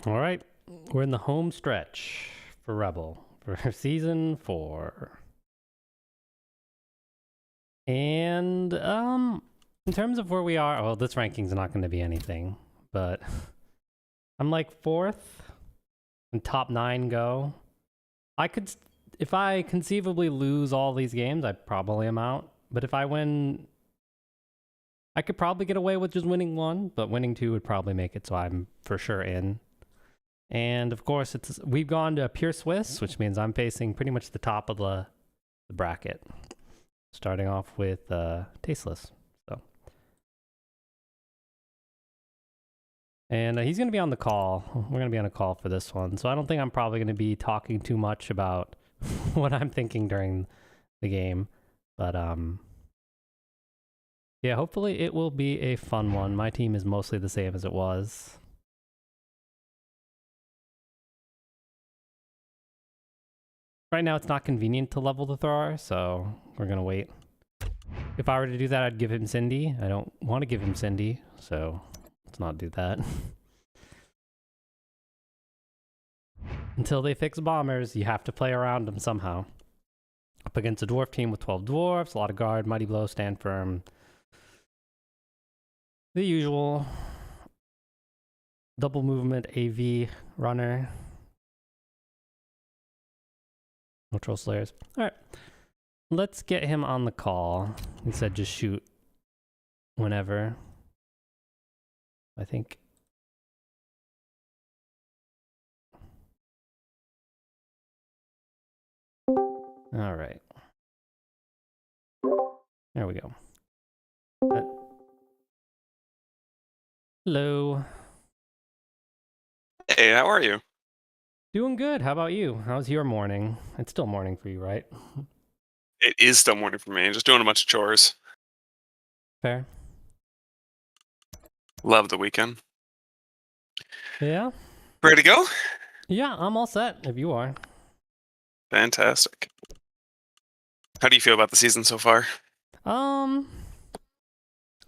All right, we're in the home stretch for Rebel for season 4. And in terms of where we are, well, this ranking's not going to be anything, but I'm like 4th and top 9 go. I could, if I conceivably lose all these games, I probably am out. But if I win, I could probably get away with just winning 1, but winning 2 would probably make it so I'm for sure in. And of course, we've gone to pure Swiss, which means I'm facing pretty much the top of the bracket, starting off with Tasteless. So, and he's going to be on the call. We're going to be on a call for this one, so I don't think I'm probably going to be talking too much about what I'm thinking during the game. But yeah, hopefully it will be a fun one. My team is mostly the same as it was. Right now, it's not convenient to level the thrower, so we're going to wait. If I were to do that, I'd give him Cindy. I don't want to give him Cindy, so let's not do that. Until they fix bombers, you have to play around them somehow. Up against a dwarf team with 12 dwarves, a lot of guard, mighty blow, stand firm. The usual. Double movement, AV, runner. No troll slayers. Alright. Let's get him on the call. He said just shoot whenever. I think. Alright. There we go. Hello. Hey, how are you? Doing good. How about you? How's your morning? It's still morning for you, right? It is still morning for me. Just doing a bunch of chores. Fair. Love the weekend. Yeah? Ready to go? Yeah, I'm all set, if you are. Fantastic. How do you feel about the season so far?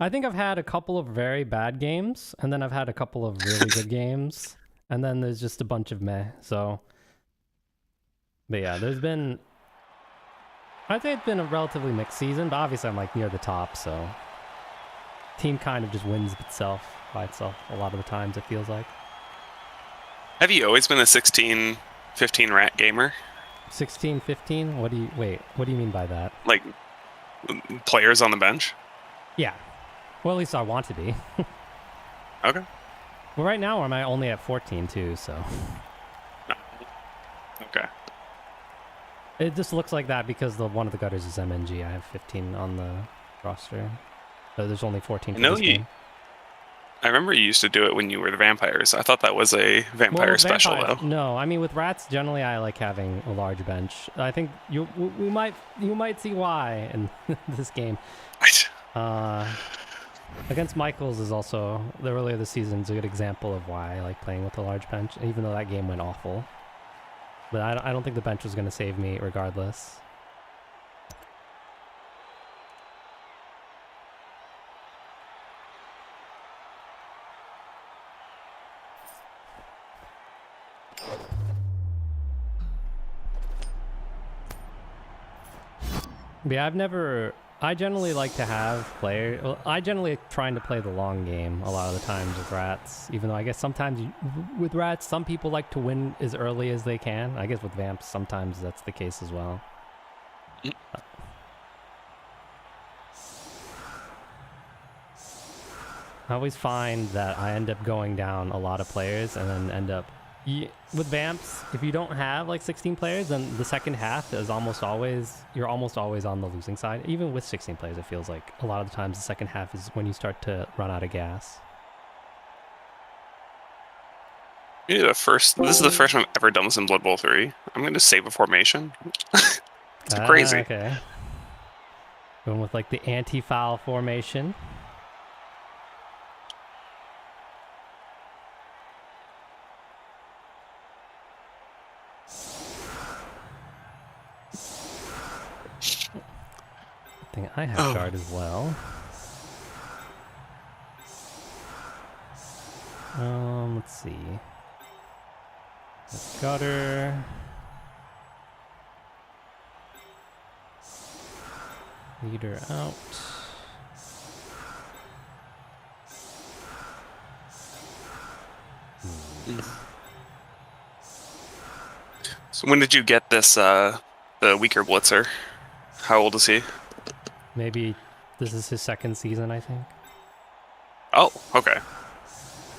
I think I've had a couple of very bad games, and then I've had a couple of really good games, and then there's just a bunch of meh, so... But yeah, I'd say it's been a relatively mixed season, but obviously I'm like near the top, so... Team kind of just wins itself by itself a lot of the times, it feels like. Have you always been a 16, 15 rat gamer? 16, 15? What do you mean by that? Like, players on the bench? Yeah. Well, at least I want to be. Okay. Well, right now I'm only at 14 too, so... Okay. It just looks like that because one of the gutters is MNG. I have 15 on the roster. So there's only 14 for this game. I remember you used to do it when you were the vampires. I thought that was a vampire special, though. No, I mean with rats, generally I like having a large bench. I think you might see why in this game. Against Michaels is also the earlier this season is a good example of why I like playing with a large bench, even though that game went awful. But I don't think the bench was going to save me regardless. But yeah, I generally like to have players. Well, I generally trying to play the long game a lot of the times with rats, even though I guess sometimes with rats, some people like to win as early as they can. I guess with vamps, sometimes that's the case as well. I always find that I end up going down a lot of players and then end up... with vamps, if you don't have like 16 players, then the second half is you're almost always on the losing side. Even with 16 players, it feels like a lot of the times the second half is when you start to run out of gas. This is the first time I've ever done this in Blood Bowl 3. I'm going to save a formation. It's crazy. Okay. Going with like the anti-foul formation. I have guard as well. Let's see. Gutter. Leader out. So when did you get this, the weaker blitzer? How old is he? Maybe this is his second season, I think. Oh, okay.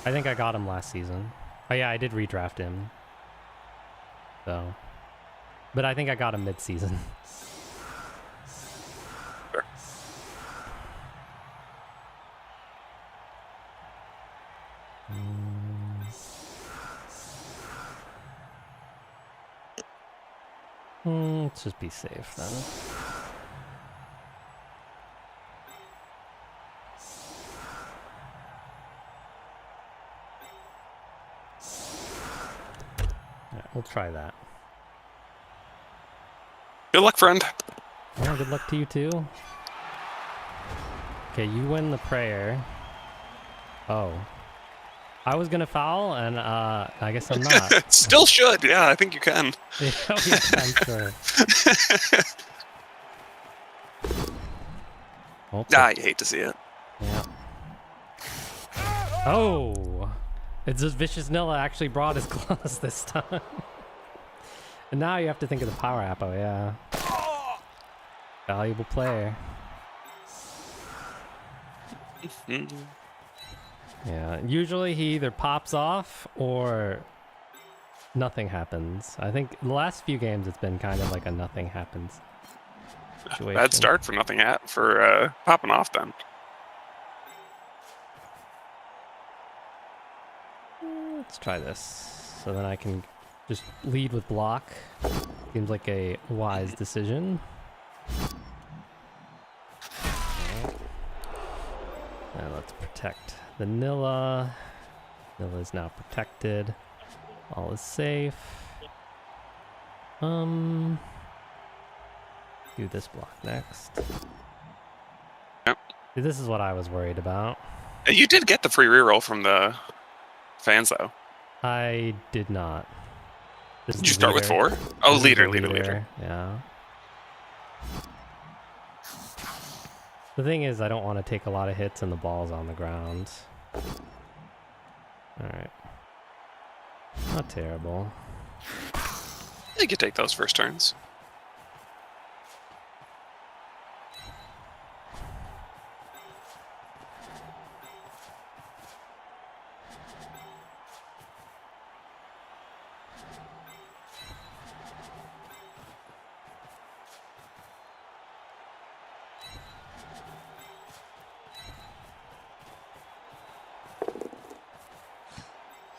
I think I got him last season. Oh yeah, I did redraft him. So, but I think I got him mid-season. Sure. Let's just be safe then. Alright, we'll try that. Good luck, friend. Yeah, good luck to you too. Okay, you win the prayer. Oh. I was gonna foul, and I guess I'm not. Still should, yeah, I think you can. Oh yeah, I'm sure. You hate to see it. Yeah. Oh! It's just Vicious Nilla actually brought his claws this time. And now you have to think of the power apple, yeah. Valuable player. Yeah, usually he either pops off or nothing happens. I think the last few games it's been kind of like a nothing happens situation. Bad start for for popping off then. Let's try this. So then I can just lead with block. Seems like a wise decision. And let's protect the Nilla. Nilla is now protected. All is safe. Do this block next. Yep. See, this is what I was worried about. You did get the free reroll from the fans, though. I did not. Did you start with 4? Oh, leader. Yeah. The thing is, I don't want to take a lot of hits and the ball's on the ground. Alright. Not terrible. You could take those first turns.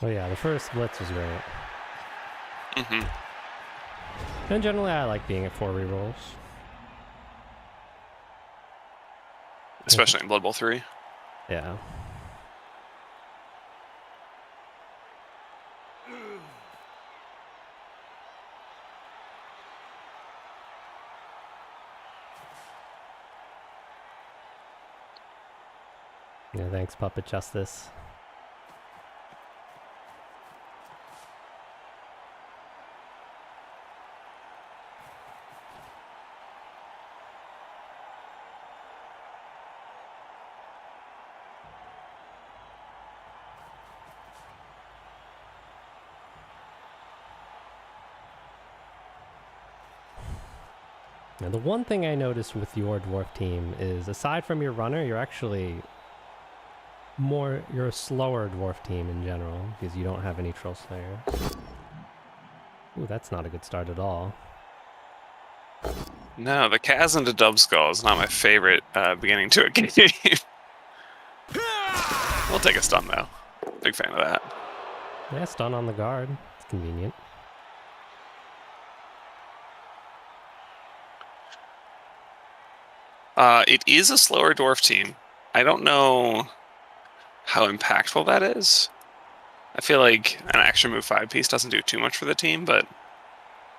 Oh yeah, the first blitz was great. Mm-hmm. And generally I like being at 4 rerolls. Especially in Blood Bowl 3. Yeah. Yeah, thanks, Puppet Justice. Now, the one thing I noticed with your dwarf team is, aside from your runner, you're a slower dwarf team in general, because you don't have any Troll Slayer. Ooh, that's not a good start at all. No, the Kaz into Dubskull is not my favorite beginning to a game. We'll take a stun, though. Big fan of that. Yeah, stun on the guard. It's convenient. It is a slower dwarf team. I don't know how impactful that is. I feel like an action move 5-piece doesn't do too much for the team, but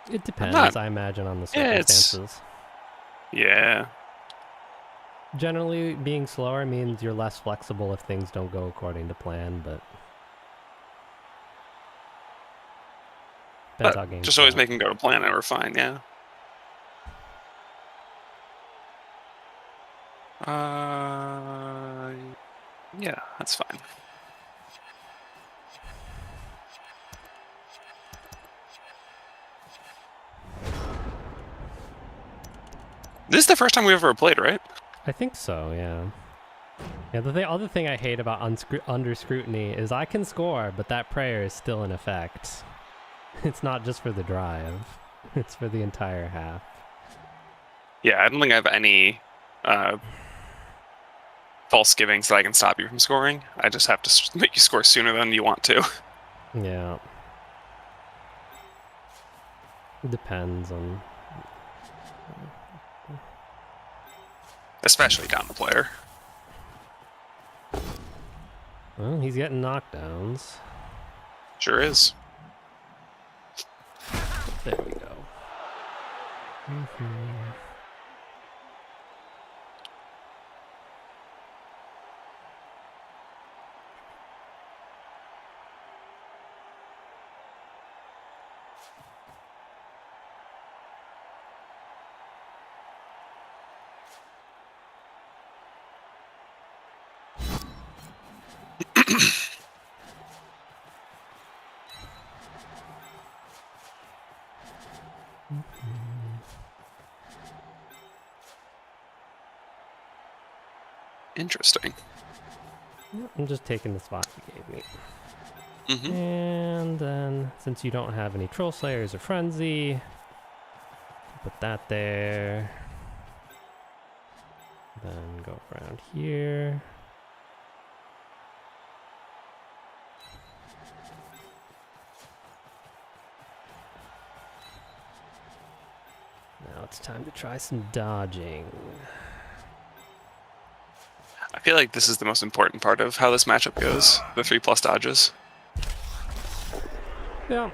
it depends, I imagine, on the circumstances. Yeah. Generally, being slower means you're less flexible if things don't go according to plan, but Depends But how games just always go. make him go to plan and we're fine, yeah. Yeah, that's fine. This is the first time we've ever played, right? I think so, yeah. Yeah, the other thing I hate about under scrutiny is I can score, but that prayer is still in effect. It's not just for the drive. It's for the entire half. Yeah, I don't think I have any false givings that I can stop you from scoring. I just have to make you score sooner than you want to. Yeah. Depends on... Especially down the player. Well, he's getting knockdowns. Sure is. There we go. Mm-hmm. Interesting. I'm just taking the spot you gave me. Mm-hmm. And then, since you don't have any Troll Slayers or Frenzy, put that there. Then go around here. Now it's time to try some dodging. I feel like this is the most important part of how this matchup goes. The 3+ dodges. Yeah.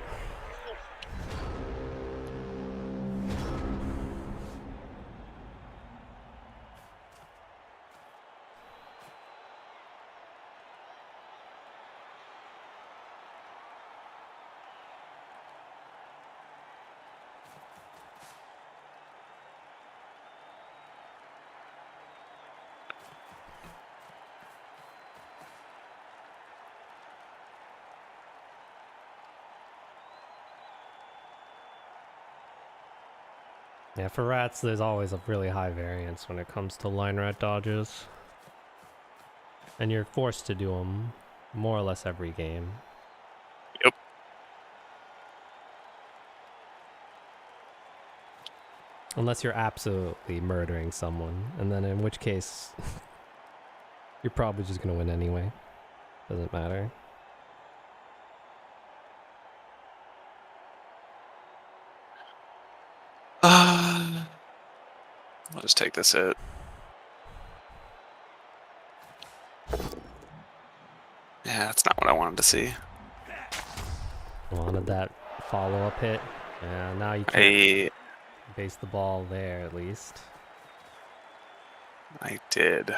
Yeah, for rats, there's always a really high variance when it comes to line rat dodges. And you're forced to do them more or less every game. Yep. Unless you're absolutely murdering someone, and then in which case, you're probably just going to win anyway. Doesn't matter. I'll just take this hit. Yeah, that's not what I wanted to see. Wanted that follow-up hit. Yeah, now you can't base the ball there, at least. I did.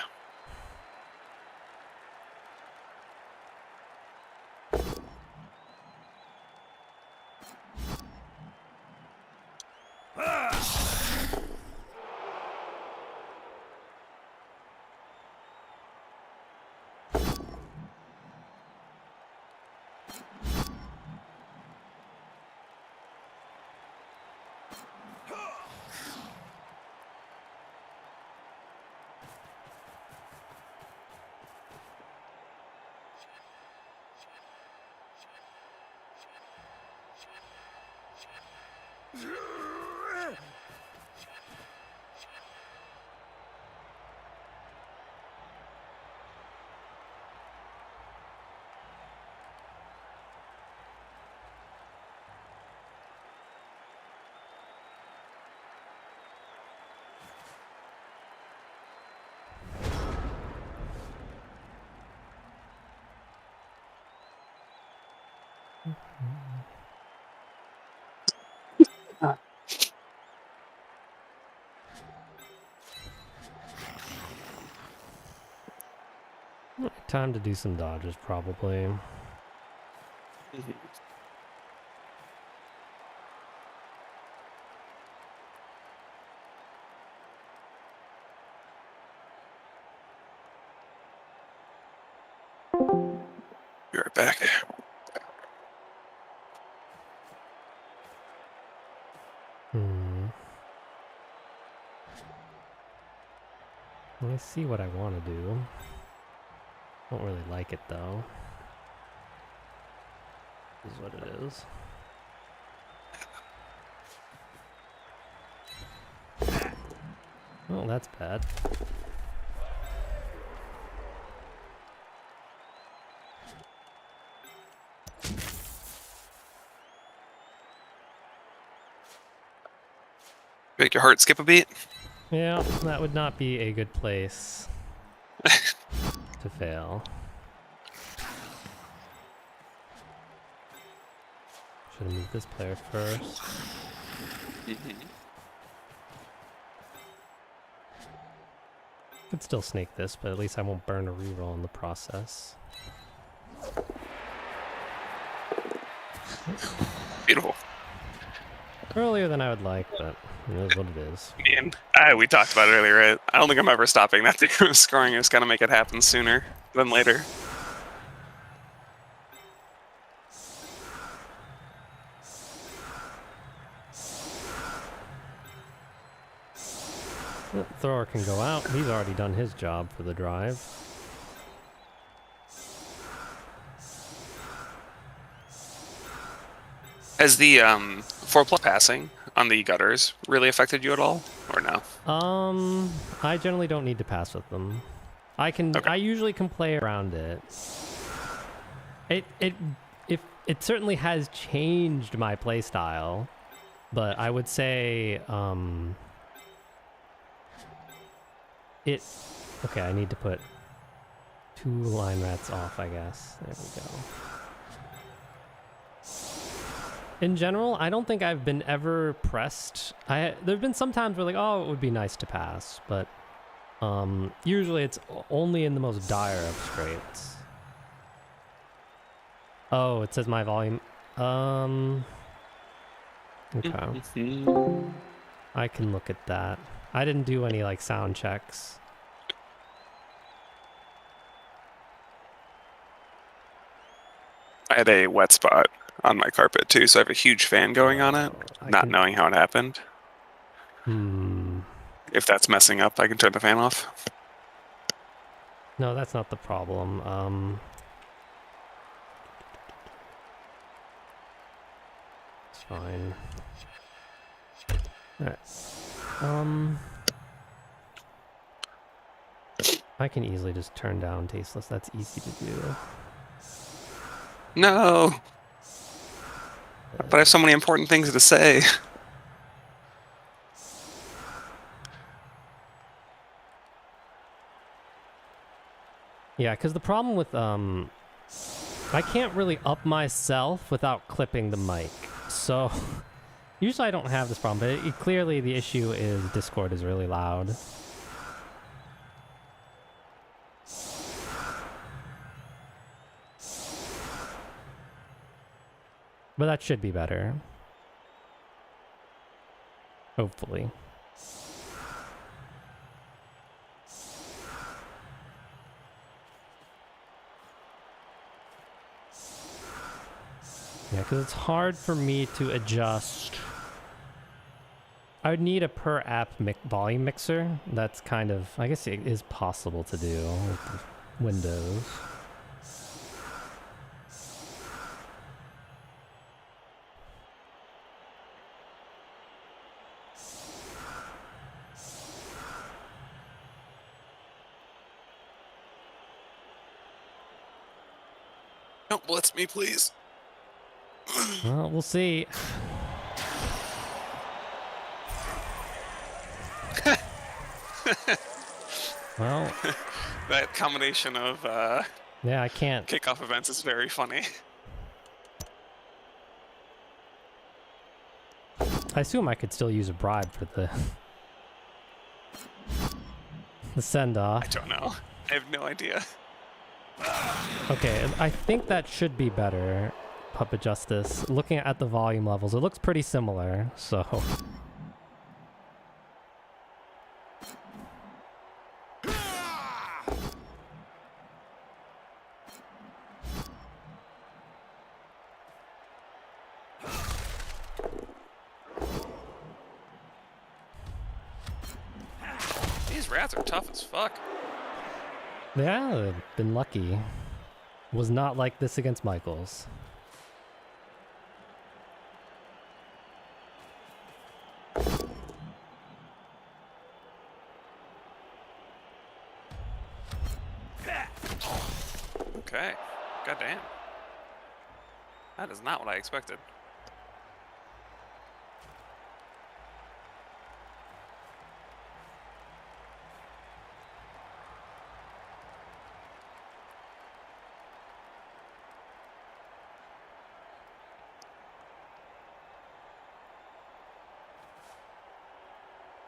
Time to do some dodges, probably. Mm-hmm. Be right back. Let me see what I want to do. Don't really like it though. This is what it is. Oh, that's bad. Make your heart skip a beat. Yeah, that would not be a good place to fail. Should have moved this player first. Could still snake this, but at least I won't burn a reroll in the process. Beautiful. Earlier than I would like, but it is what it is. Man, we talked about it earlier, right? I don't think I'm ever stopping that thing scoring. I just gotta make it happen sooner than later. The thrower can go out. He's already done his job for the drive. Has the 4+ passing on the gutters really affected you at all, or no? I generally don't need to pass with them. I can. Okay. I usually can play around it. It certainly has changed my playstyle, but I would say Okay, I need to put 2 line rats off, I guess. There we go. In general, I don't think I've been ever pressed. There've been some times where like, oh, it would be nice to pass, but usually it's only in the most dire of straits. Oh, it says my volume. Okay. I can look at that. I didn't do any like sound checks. I had a wet spot on my carpet too, so I have a huge fan going on it, knowing how it happened. If that's messing up, I can turn the fan off. No, that's not the problem. It's fine. Alright. I can easily just turn down tasteless. That's easy to do. No! But I have so many important things to say. Yeah, because the problem with I can't really up myself without clipping the mic. So usually I don't have this problem, but clearly the issue is Discord is really loud. But that should be better. Hopefully. Yeah, because it's hard for me to adjust. I would need a per app volume mixer. That's kind of, I guess it is possible to do with Windows. Don't blitz me, please. Well, we'll see. Well, that combination of yeah, I can't. kickoff events is very funny. I assume I could still use a bribe for the send-off. I don't know. I have no idea. Okay, I think that should be better. Puppet Justice. Looking at the volume levels, it looks pretty similar, so... These rats are tough as fuck. Yeah, they've been lucky. Was not like this against Michaels. Okay. Goddamn. That is not what I expected.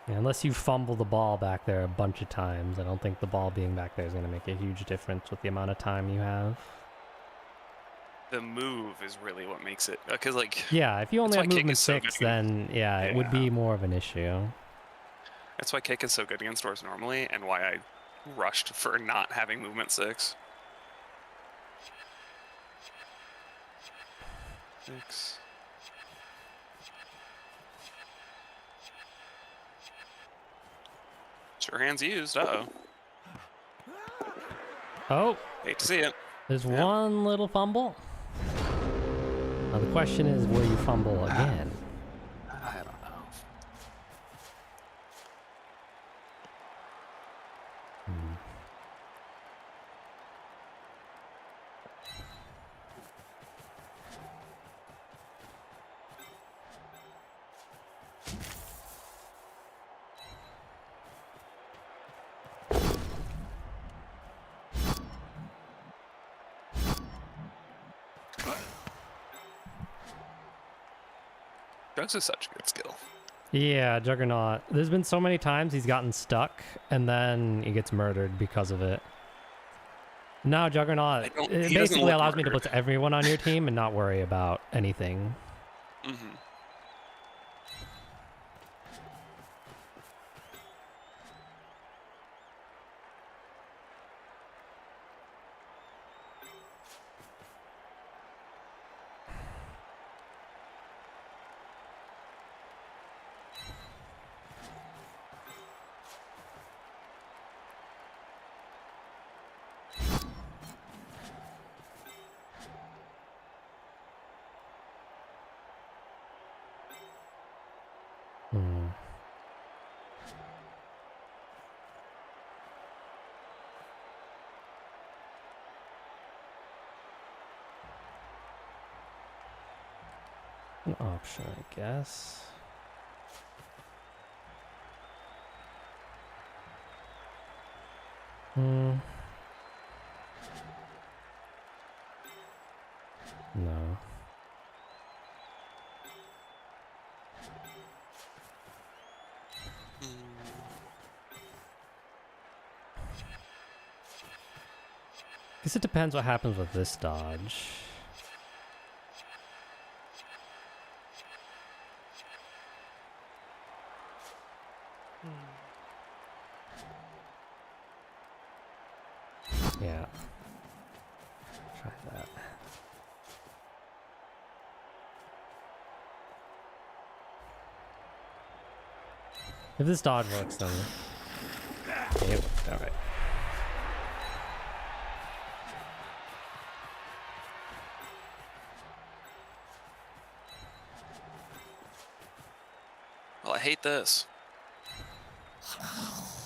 Yeah, unless you fumble the ball back there a bunch of times, I don't think the ball being back there is going to make a huge difference with the amount of time you have. The move is really what makes it, because like, yeah, if you only have movement 6, then yeah, it would be more of an issue. That's why kick is so good against doors normally, and why I rushed for not having movement 6. 6. Sure hands used. Uh-oh. Oh. Hate to see it. There's one little fumble. Now the question is, will you fumble again? I don't know. Jugs is such a good skill. Yeah, Juggernaut. There's been so many times he's gotten stuck, and then he gets murdered because of it. Now Juggernaut it basically allows me to put everyone on your team and not worry about anything. Mm-hmm. An option, I guess. No. Guess it depends what happens with this dodge. Yeah. Try that. If this dodge works, then... Yep, alright. Well, I hate this.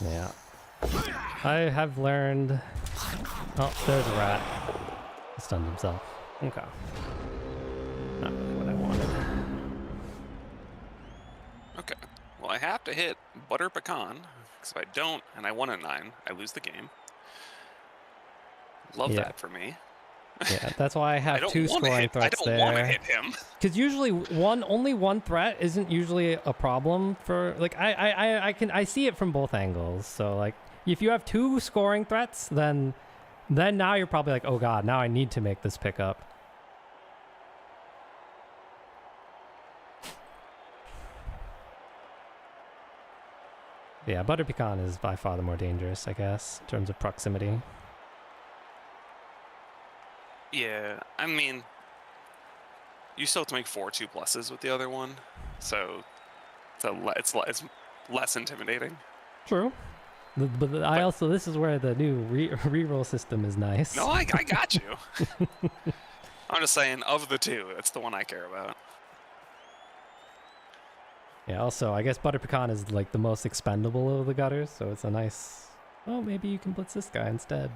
Yeah. I have learned... Oh, there's a rat. He stunned himself. Okay. Not really what I wanted. Okay. Well, I have to hit butter pecan, because if I don't, and I won a 9, I lose the game. Love that for me. Yeah, that's why I have 2 scoring threats there. I don't want to hit him. Because usually only one threat isn't usually a problem for like I see it from both angles. So like if you have 2 scoring threats, then now you're probably like, oh god, now I need to make this pickup. Yeah, butter pecan is by far the more dangerous, I guess, in terms of proximity. Yeah, I mean, you still have to make 4 2+s with the other one, so it's less intimidating. True. I also, this is where the new reroll system is nice. No, I got you. I'm just saying, of the two, it's the one I care about. Yeah, also, I guess Butter Pecan is like the most expendable of the gutters, so it's a nice... Oh, maybe you can blitz this guy instead.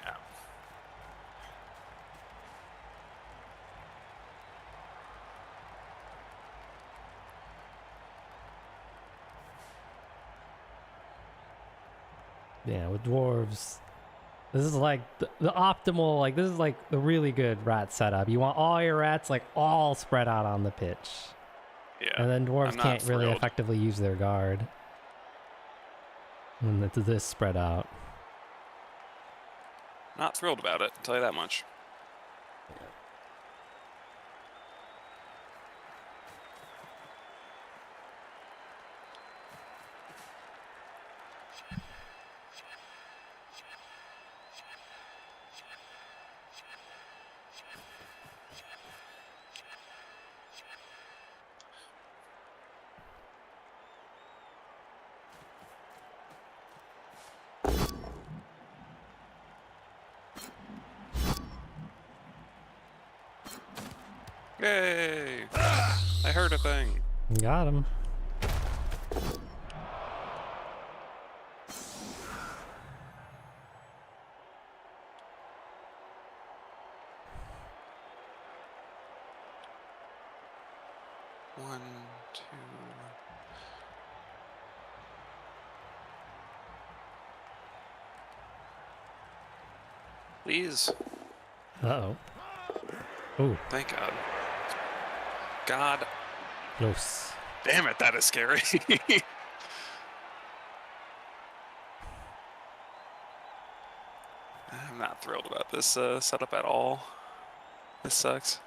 Yeah. Yeah, with dwarves, this is like the optimal, like this is like the really good rat setup. You want all your rats like all spread out on the pitch. Yeah. And then dwarves can't really thrilled. effectively use their guard. And it's this spread out. Not thrilled about it, I'll tell you that much. Yay! I heard a thing. Got him. One, two. Please. Uh-oh. Oh, Thank God. God close. damn it, that is scary. I'm not thrilled about this setup at all. This sucks.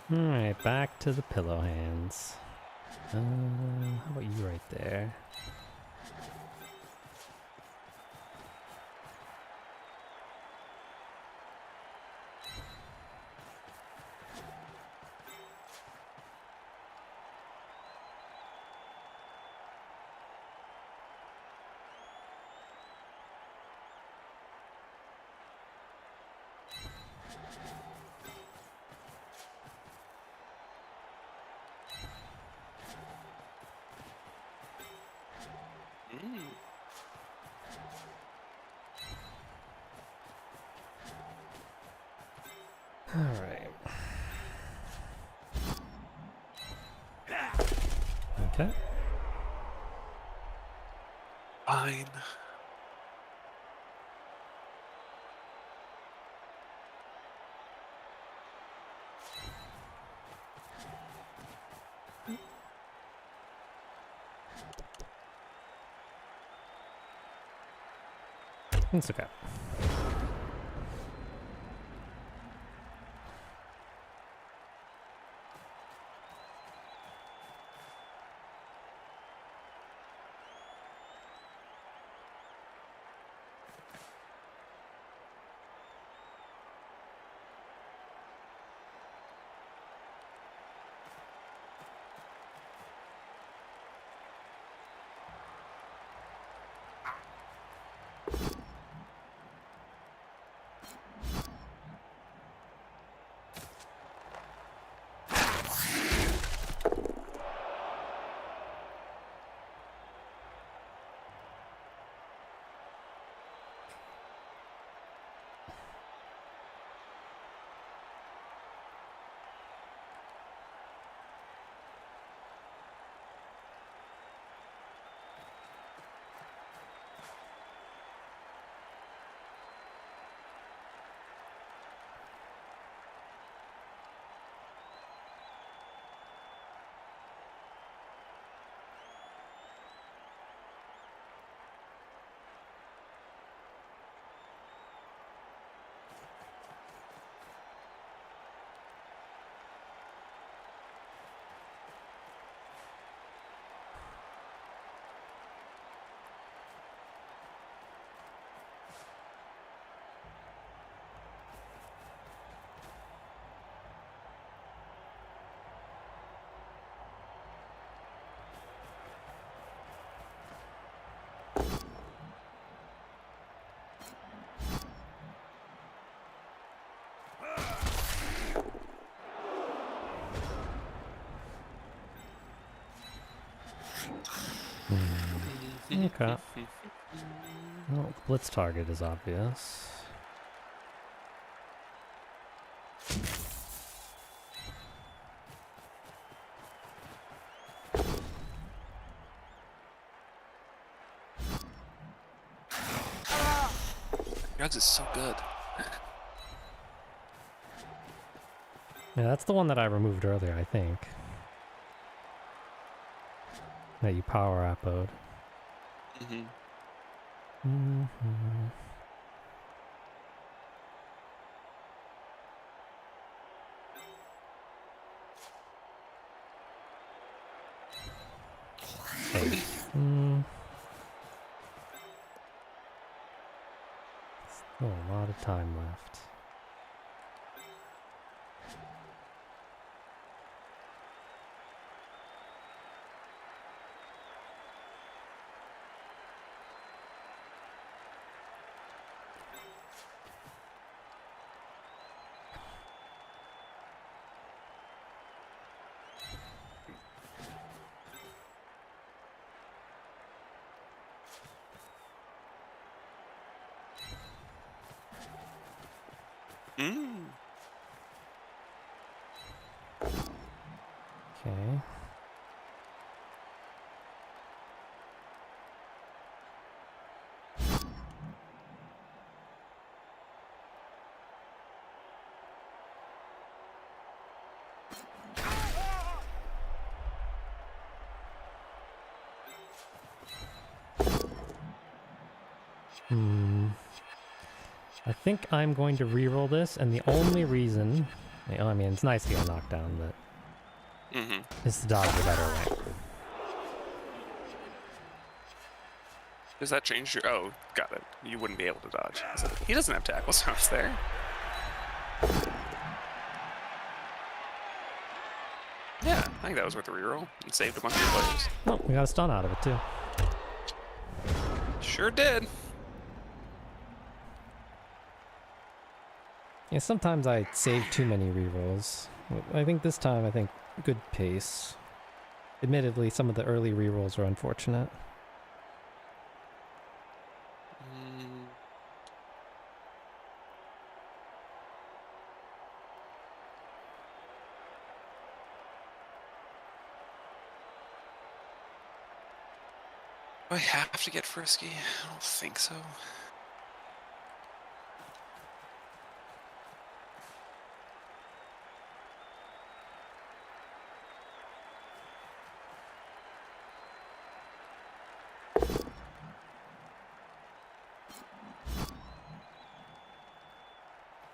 Alright, back to the pillow hands. How about you right there? Mm. Alright. Okay. Fine. It's okay. Okay. Well, blitz target is obvious. Drugs is so good. Yeah, that's the one that I removed earlier, I think. That you power appoed. Hey. Still a lot of time left. Okay. I think I'm going to reroll this, and the only reason... I mean, it's nice to get a knockdown, but... is to dodge the better way. Does that change your... Oh, got it. You wouldn't be able to dodge. He doesn't have tackle stops there. Yeah, I think that was worth a reroll. It saved a bunch of players. Oh, we got a stun out of it, too. Sure did. Yeah, sometimes I save too many rerolls. I think this time, good pace. Admittedly, some of the early rerolls were unfortunate. Do I have to get frisky? I don't think so.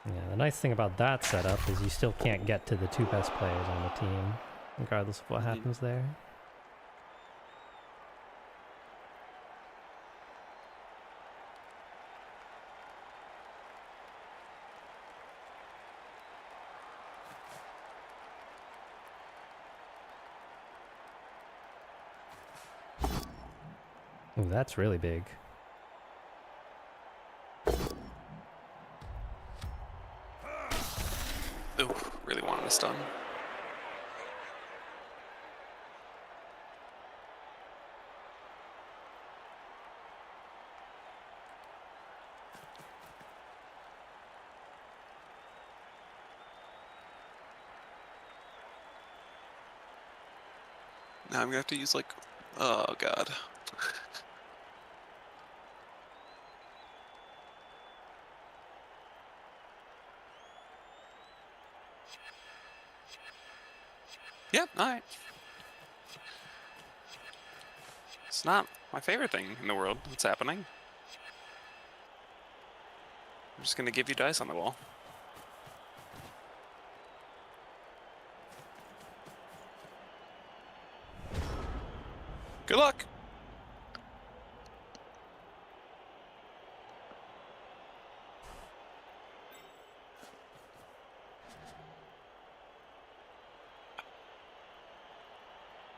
Yeah, the nice thing about that setup is you still can't get to the two best players on the team, regardless of what happens there. Ooh, that's really big. Ooh, really wanted a stun. Now I'm gonna have to use like... Oh, God. Yep, alright. It's not my favorite thing in the world that's happening. I'm just gonna give you dice on the wall. Good luck!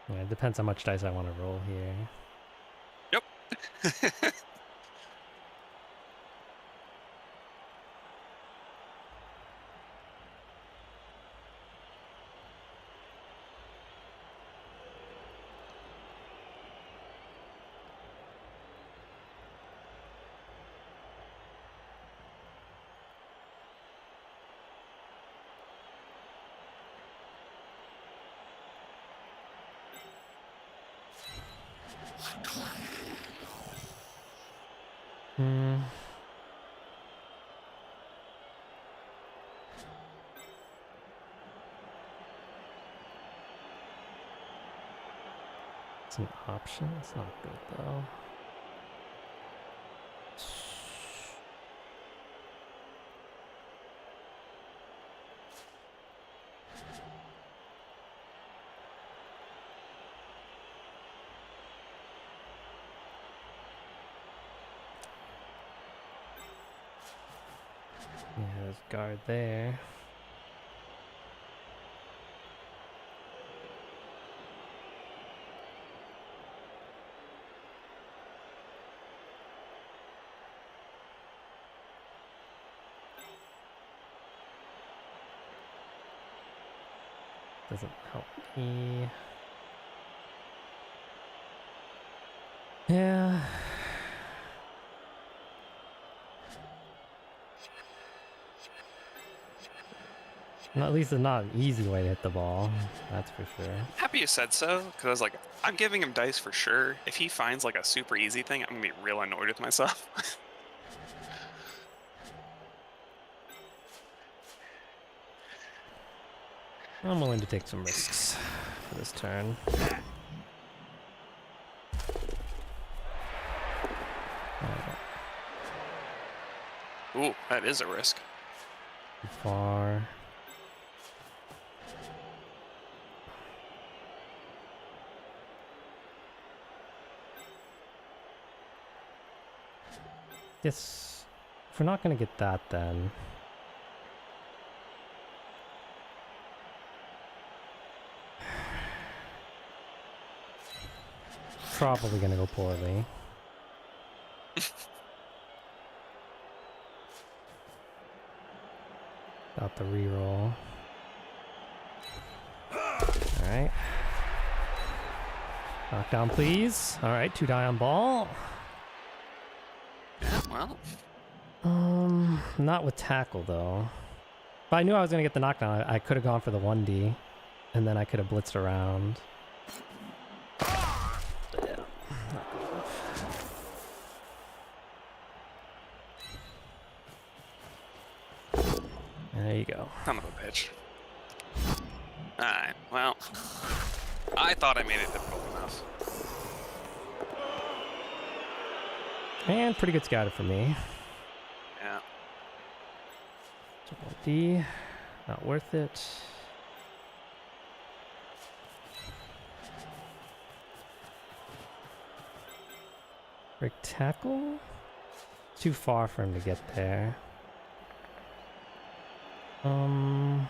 Yeah, it depends how much dice I want to roll here. Yep. Hmm. It's an option. It's not good though. Yeah, there's guard there. Doesn't help me. Yeah. At least it's not an easy way to hit the ball. That's for sure. Happy you said so, because I was like, I'm giving him dice for sure. If he finds like a super easy thing, I'm gonna be real annoyed with myself. I'm willing to take some risks for this turn. Ooh, that is a risk. Too far. Yes. If we're not gonna get that, then probably gonna go poorly. Got the reroll. Alright. Knockdown, please. Alright, 2 die on ball. Yeah, well. Not with tackle, though. If I knew I was gonna get the knockdown, I could have gone for the 1D. And then I could have blitzed around. Yeah. There you go. Son of a bitch. Alright, well. I thought I made it difficult enough. And pretty good scouted for me. Yeah. So 1D. Not worth it. Break tackle? Too far for him to get there. I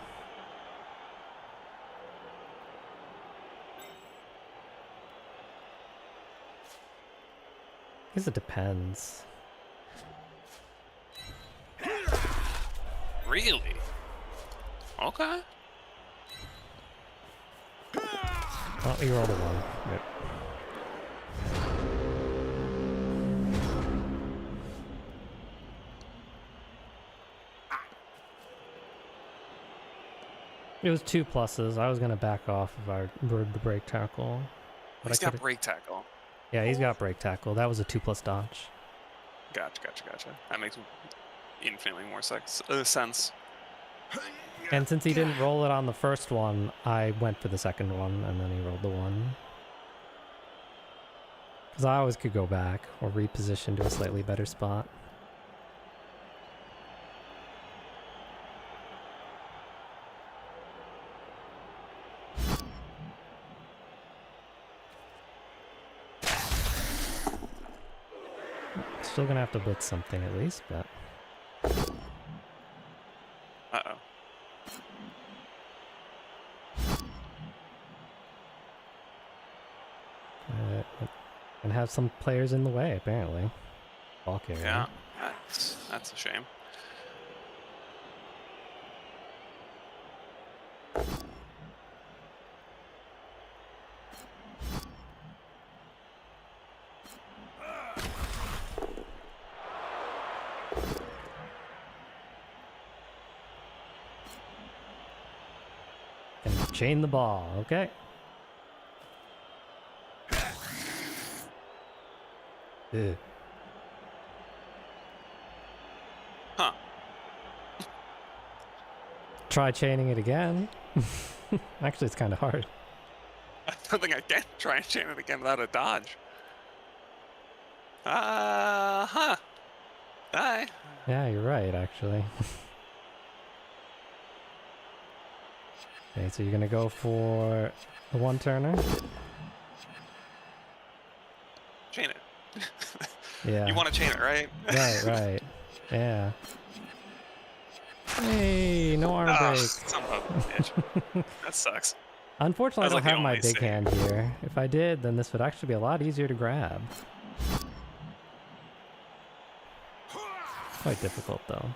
guess it depends. Really? Okay. Oh, you rolled a 1. Yep. It was 2 pluses. I was gonna back off if I were to break tackle. But He's got break tackle. Yeah, he's got break tackle. That was a 2+ dodge. Gotcha. That makes infinitely more sense. And since he didn't roll it on the first one, I went for the second one, and then he rolled the 1. Because I always could go back or reposition to a slightly better spot. Still gonna have to blitz something at least, but... Uh-oh. And have some players in the way, apparently. Ball carrier. Yeah, that's a shame. And chain the ball, okay. Ugh. Huh. Try chaining it again. Actually, it's kind of hard. I don't think I can try and chain it again without a dodge. Huh. Hi. Yeah, you're right, actually. Okay, so you're gonna go for the one-turner? Chain it. Yeah. You want to chain it, right? Right. Yeah. Hey, no arm break. Son of a bitch. That sucks. Unfortunately, I don't like the have my only big save. hand here. If I did, then this would actually be a lot easier to grab. Quite difficult, though.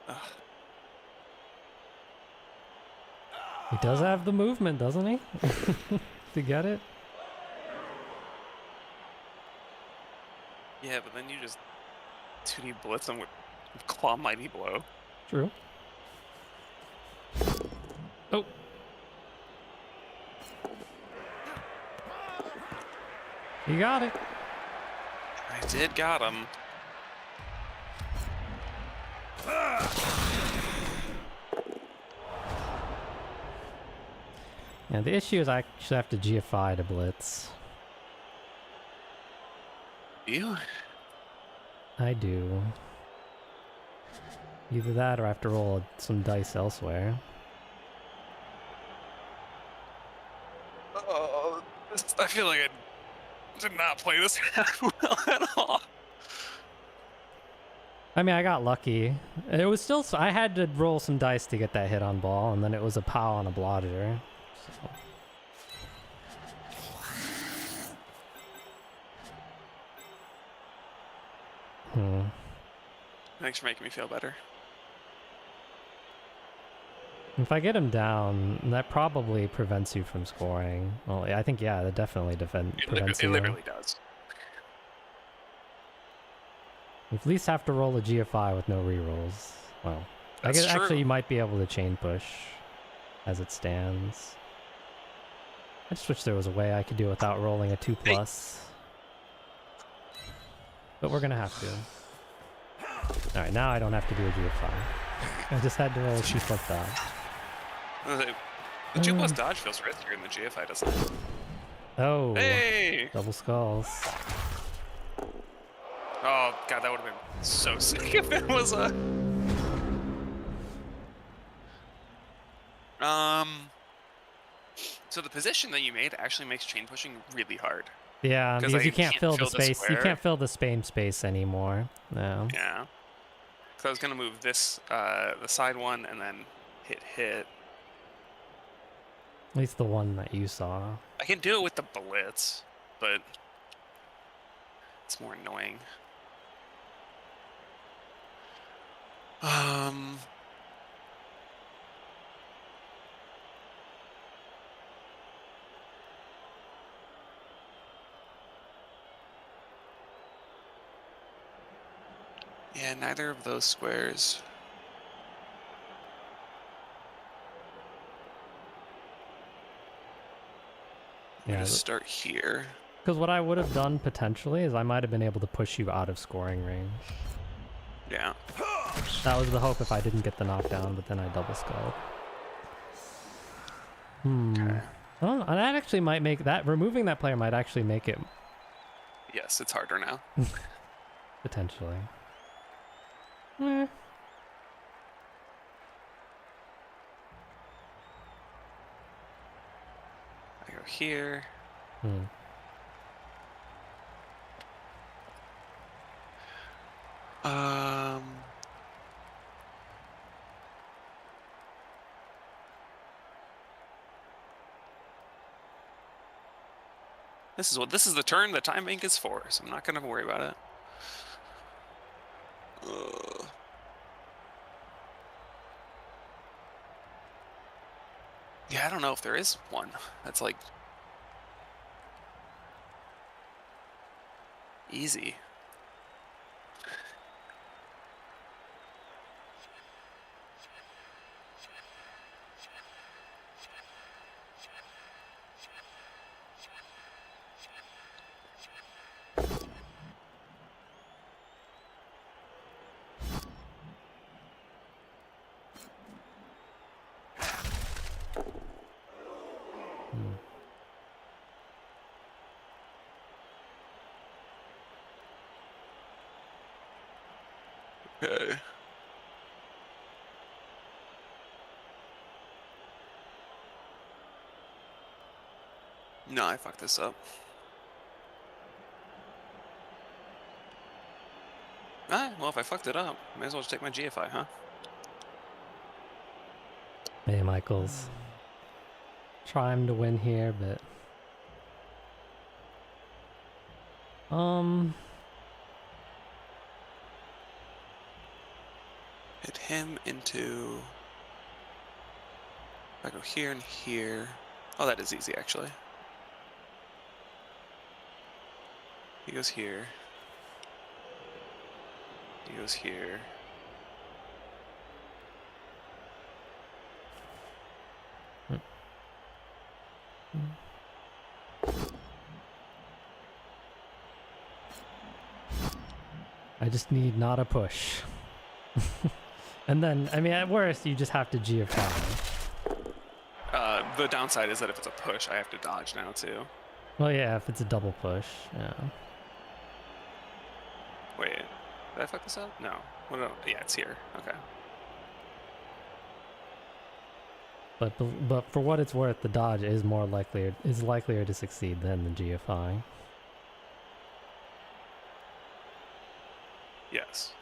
Ugh. He does have the movement, doesn't he? To get it? Yeah, but then you just 2D blitz him with Claw Mighty Blow. True. Oh. You got it. I did got him. Yeah, the issue is I actually have to GFI to blitz. You? I do. Either that or I have to roll some dice elsewhere. Oh, I feel like I did not play this well at all. I mean, I got lucky. It was still... I had to roll some dice to get that hit on ball, and then it was a POW on a blodger. So. Thanks for making me feel better. If I get him down, that probably prevents you from scoring. Well, I think, yeah, that definitely prevents It you. literally does. You at least have to roll a GFI with no rerolls. Well, I That's guess true. actually you might be able to chain push as it stands. I just wish there was a way I could do it without rolling a 2+. But we're gonna have to. Alright, now I don't have to do a GFI. I just had to roll a 2+ dodge. The 2+ dodge feels riskier than the GFI, doesn't it? Oh, Hey! double skulls. Oh god, that would have been so sick if it was a... So the position that you made actually makes chain pushing really hard. Yeah, because you can't fill the space. You square. can't fill the space anymore. No. Yeah. So I was gonna move this, the side one, and then hit. At least the one that you saw. I can do it with the blitz, but it's more annoying. Yeah, neither of those squares. Yeah. Just start here. Because what I would have done potentially is I might have been able to push you out of scoring range. Yeah. That was the hope if I didn't get the knockdown, but then I double skulled. Okay. I don't know, that actually might make that... Removing that player might actually make it... Yes, it's harder now. Potentially. I go here. This is the turn the time bank is for, so I'm not gonna worry about it. Yeah, I don't know if there is one that's like easy. Okay. No, I fucked this up. Ah, well, if I fucked it up, may as well just take my GFI, huh? Hey, Michaels. Try him to win here, but... Hit him into... If I go here and here... Oh, that is easy, actually. He goes here. He goes here. I just need not a push. And then, I mean, at worst, you just have to GFI. The downside is that if it's a push, I have to dodge now, too. Well, yeah, if it's a double push, yeah. Wait, did I fuck this up? No. What? Yeah, it's here. Okay. But for what it's worth, the dodge is likelier to succeed than the GFI. Yes.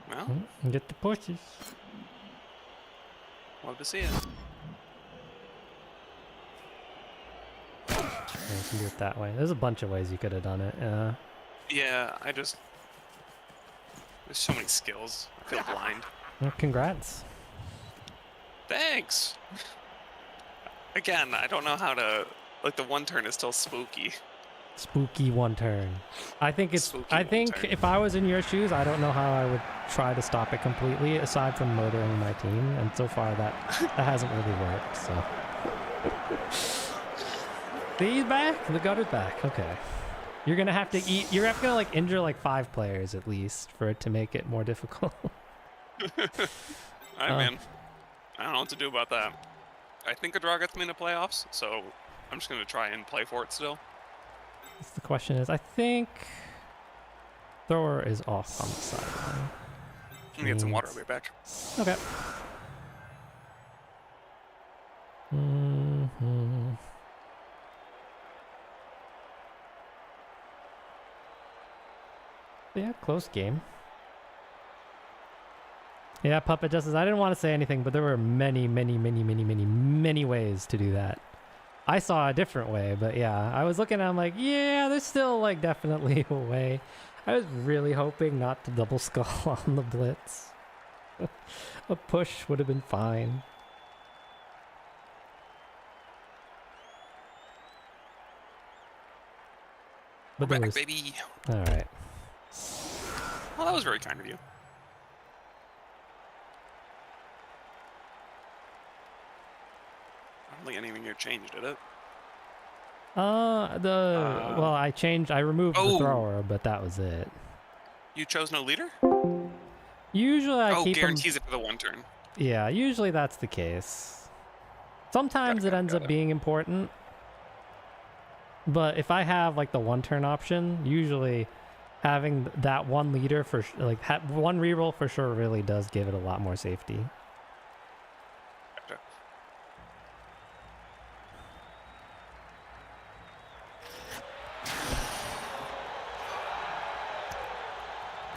Well, Get the pushes. love to see it. Yeah, you can do it that way. There's a bunch of ways you could have done it. Yeah. Yeah, there's so many skills. I feel blind. Well, congrats. Thanks! Again, I don't know how to... Like, the one turn is still spooky. Spooky one turn. I think Spooky I one think turn. if I was in your shoes, I don't know how I would try to stop it completely, aside from murdering my team. And so far, that hasn't really worked. So. He's back. The gutter's back. Okay. You're gonna have to eat. You're gonna like injure like 5 players at least for it to make it more difficult. Alright, man. I don't know what to do about that. I think a draw gets me into playoffs, so I'm just gonna try and play for it still. The question is, I think thrower is off on the sideline. Let me get some water. I'll be back. Okay. Mm-hmm. Yeah, close game. Yeah, Puppet Justice, I didn't want to say anything, but there were many ways to do that. I saw a different way, but yeah, I was looking at it, I'm like, yeah, there's still like definitely a way. I was really hoping not to double skull on the blitz. A push would have been fine. But We're there back, was... baby. All right. Well, that was very kind of you. I don't think anything here changed, did it? Well, I removed the thrower, but that was it. You chose no leader? Usually I keep guarantees it for the one turn. Yeah, usually that's the case. Sometimes it ends up being important. But if I have like the one turn option, usually having that one leader for like one reroll for sure really does give it a lot more safety. Gotcha.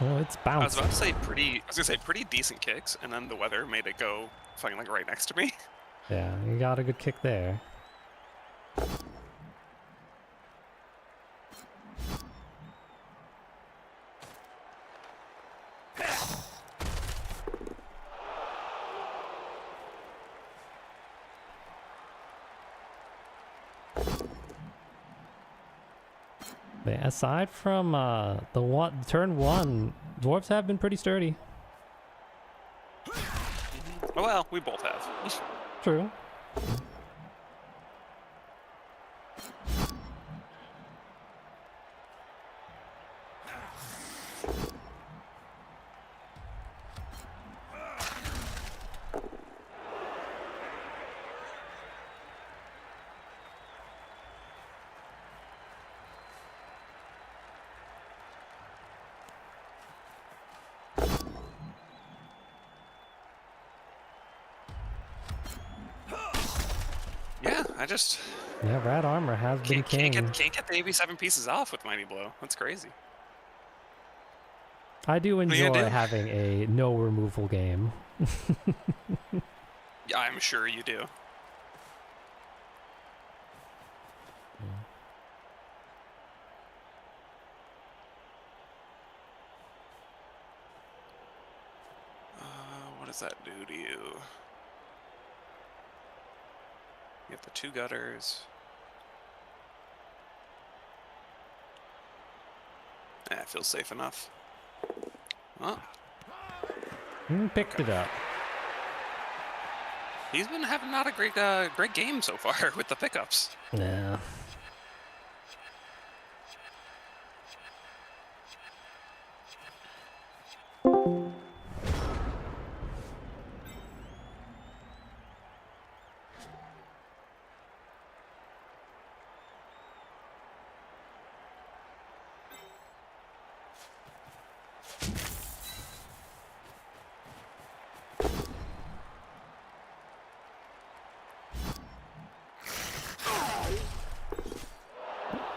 Oh, it's bouncing. I was about to say pretty decent kicks, and then the weather made it go fucking like right next to me. Yeah, you got a good kick there. But aside from turn 1, dwarves have been pretty sturdy. Oh, well, we both have. True. Yeah, I just Yeah, rat armor has been king. can't get the AB7 pieces off with Mighty Blow. That's crazy. I do What are you gonna enjoy do? having a no removal game. Yeah, I'm sure you do. What does that do to you? You have the 2 gutters. It feels safe enough. Well, Picked it up. he's been having not a great game so far with the pickups. Yeah.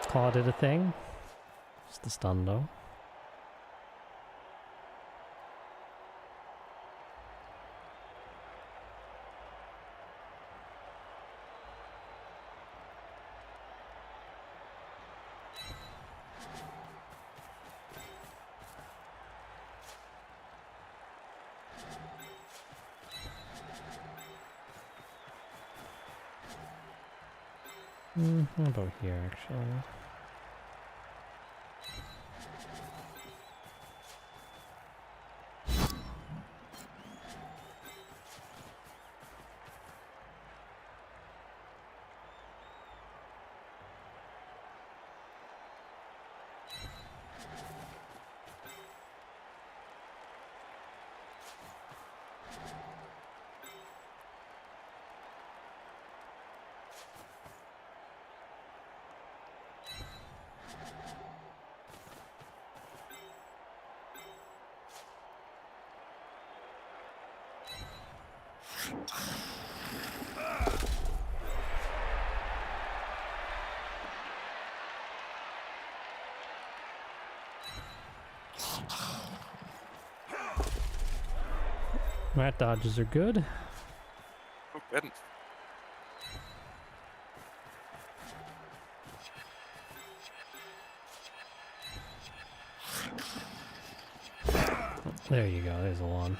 Called it a thing. Just the stun though. How about here actually? Rat dodges are good. Oh, good. There you go, there's a one.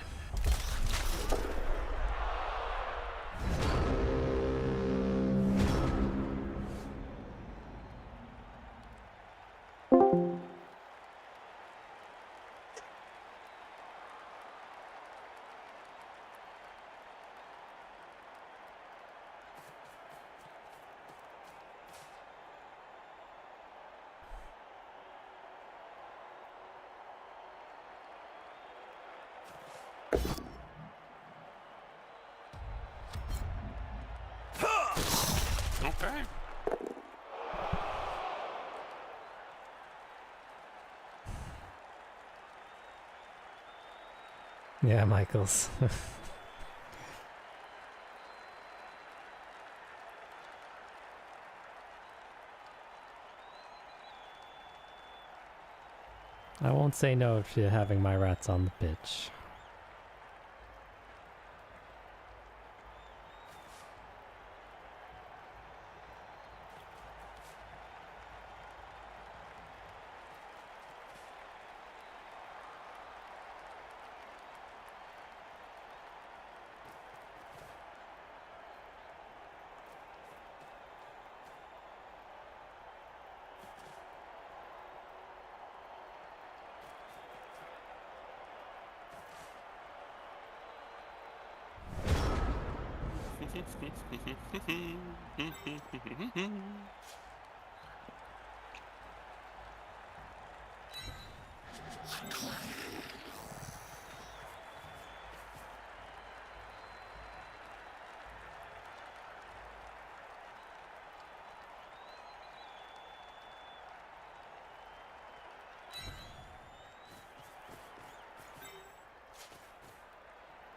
Okay. Yeah, Michaels. I won't say no to having my rats on the pitch.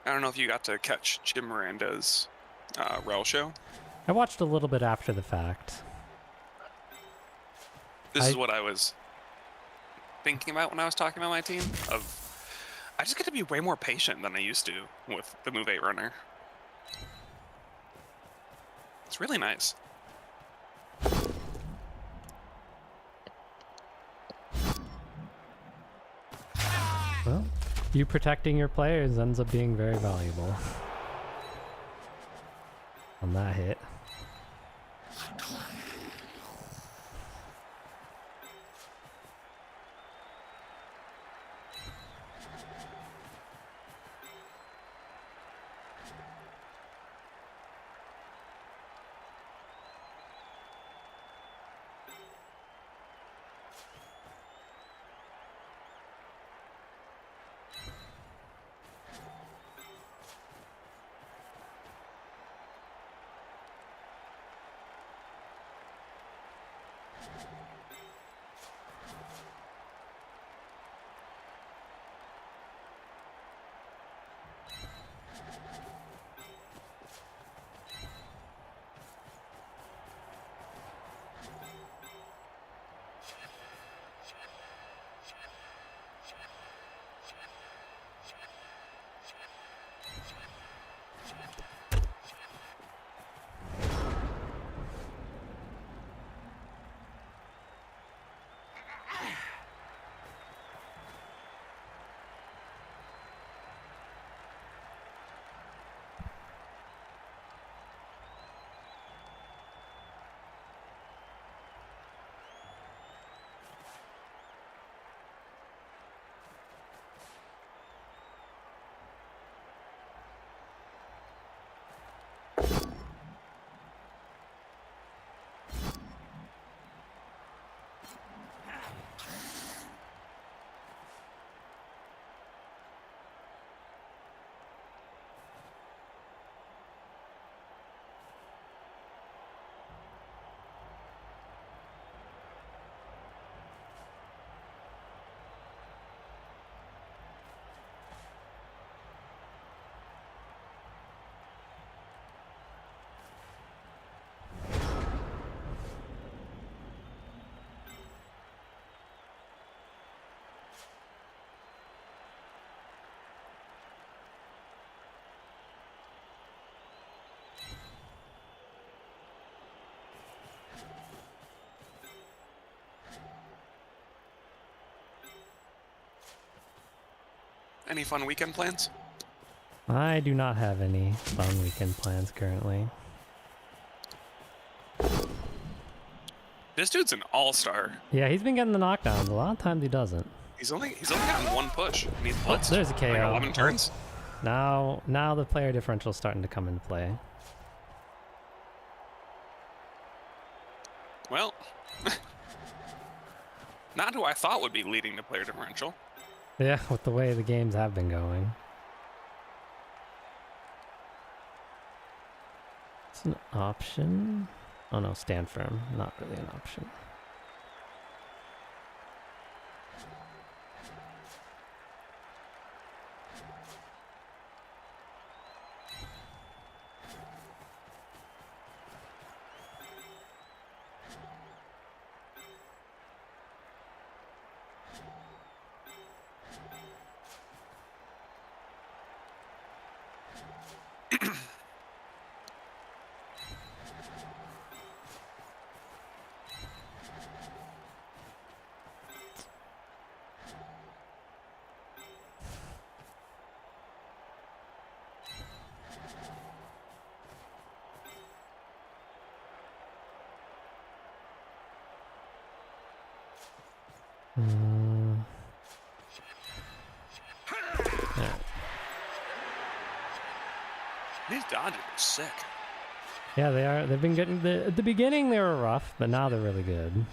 I don't know if you got to catch Jim Miranda's REL show. I watched a little bit after the fact. This is what I was thinking about when I was talking about my team. I just get to be way more patient than I used to with the Move 8 runner. It's really nice. Well, you protecting your players ends up being very valuable on that hit. Any fun weekend plans? I do not have any fun weekend plans currently. This dude's an all-star. Yeah, he's been getting the knockdowns. A lot of times he doesn't. He's only gotten one push, and he's blitzed There's a KO. like 11 turns. Now the player differential is starting to come into play. Well, not who I thought would be leading the player differential. Yeah, with the way the games have been going. It's an option. Oh no, stand firm. Not really an option. Yeah. These dodges are sick. Yeah, they are. They've been getting at the beginning they were rough, but now they're really good.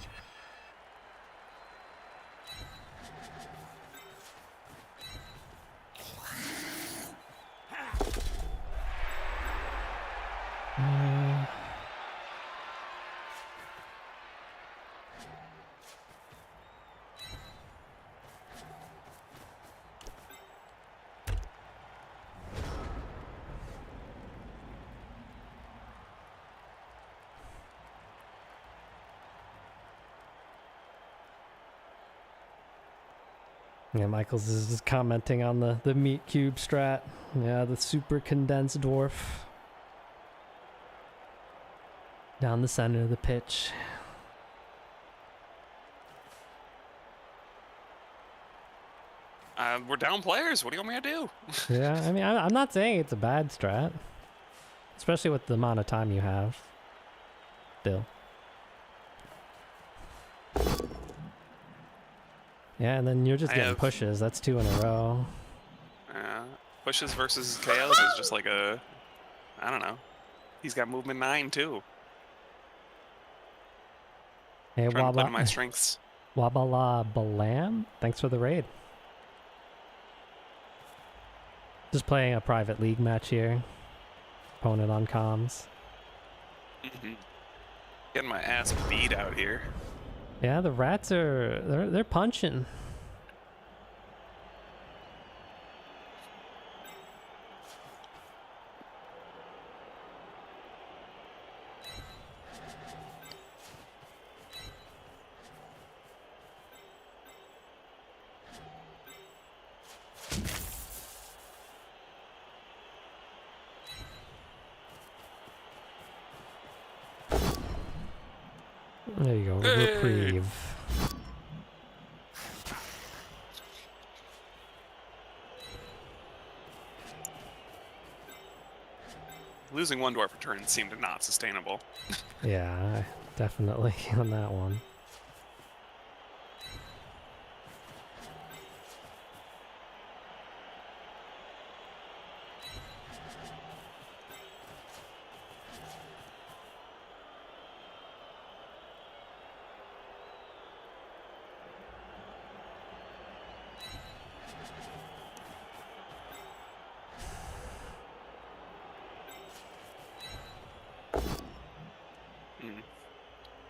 Yeah, Michaels is just commenting on the meat cube strat. Yeah, the super condensed dwarf. Down the center of the pitch. We're down players. What do you want me to do? Yeah, I mean, I'm not saying it's a bad strat. Especially with the amount of time you have. Still. Yeah, and then you're just getting pushes. That's 2 in a row. Pushes versus KOs is just like a... I don't know. He's got movement 9 too. Hey, Trying to play to my strengths. Wabala Balam, thanks for the raid. Just playing a private league match here. Opponent on comms. Getting my ass beat out here. Yeah, the rats are they're punching. There you go, hey! Reprieve. Losing 1 dwarf per turn seemed not sustainable. Yeah, definitely on that one.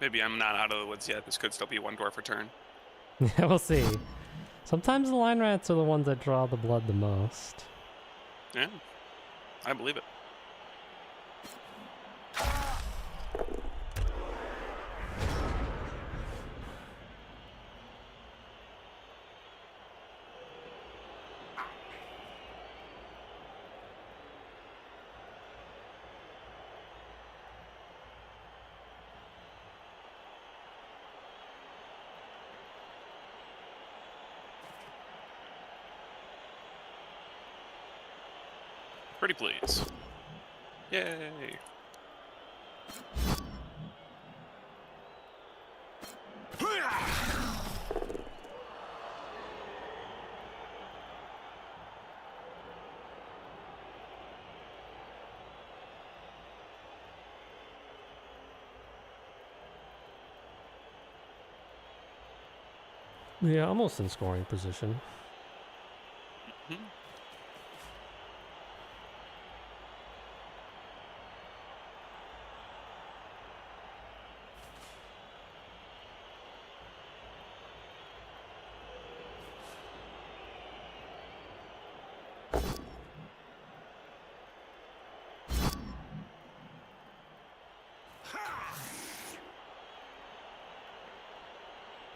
Maybe I'm not out of the woods yet. This could still be 1 dwarf per turn. Yeah, we'll see. Sometimes the line rats are the ones that draw the blood the most. Yeah, I believe it. Pretty please. Yay. Yeah, almost in scoring position.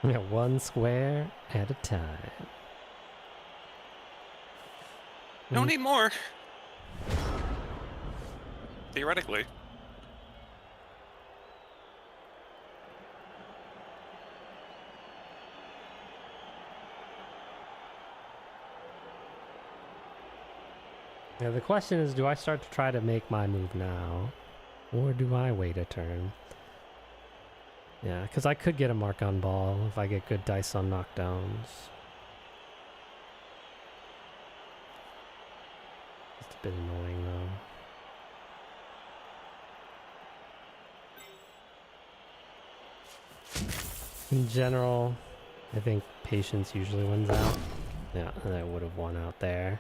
Yeah, 1 square at a time. Don't need more. Theoretically. Yeah, the question is, do I start to try to make my move now? Or do I wait a turn? Yeah, because I could get a mark on ball if I get good dice on knockdowns. It's a bit annoying though. In general, I think patience usually wins out. Yeah, and I would have won out there.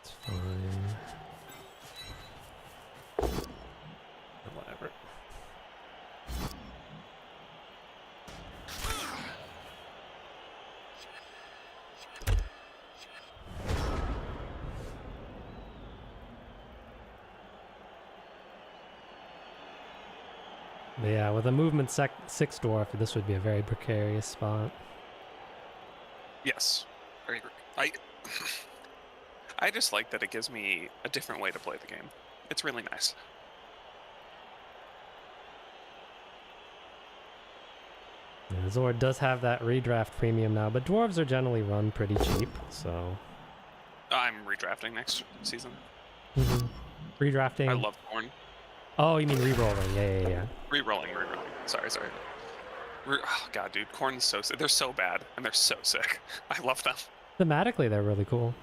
It's fine. Whatever. But yeah, with a movement 6 dwarf, this would be a very precarious spot. Yes. Very I just like that it gives me a different way to play the game. It's really nice. Yeah, Zord does have that redraft premium now, but dwarves are generally run pretty cheap, so... I'm redrafting next season. Redrafting? I love corn. Oh, you mean re-rolling. Yeah. Re-rolling. Sorry. Oh, God, dude, corn's so sick. They're so bad, and they're so sick. I love them. Thematically, they're really cool.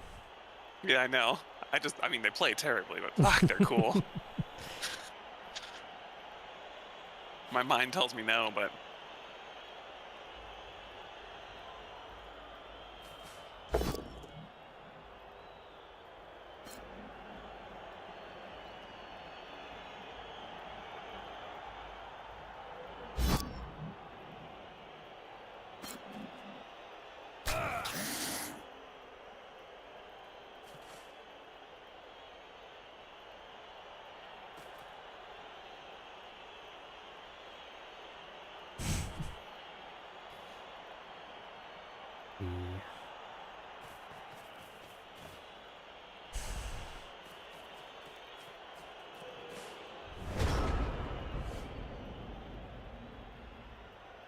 Yeah, I know. I mean, they play terribly, but fuck, they're cool. My mind tells me no, but...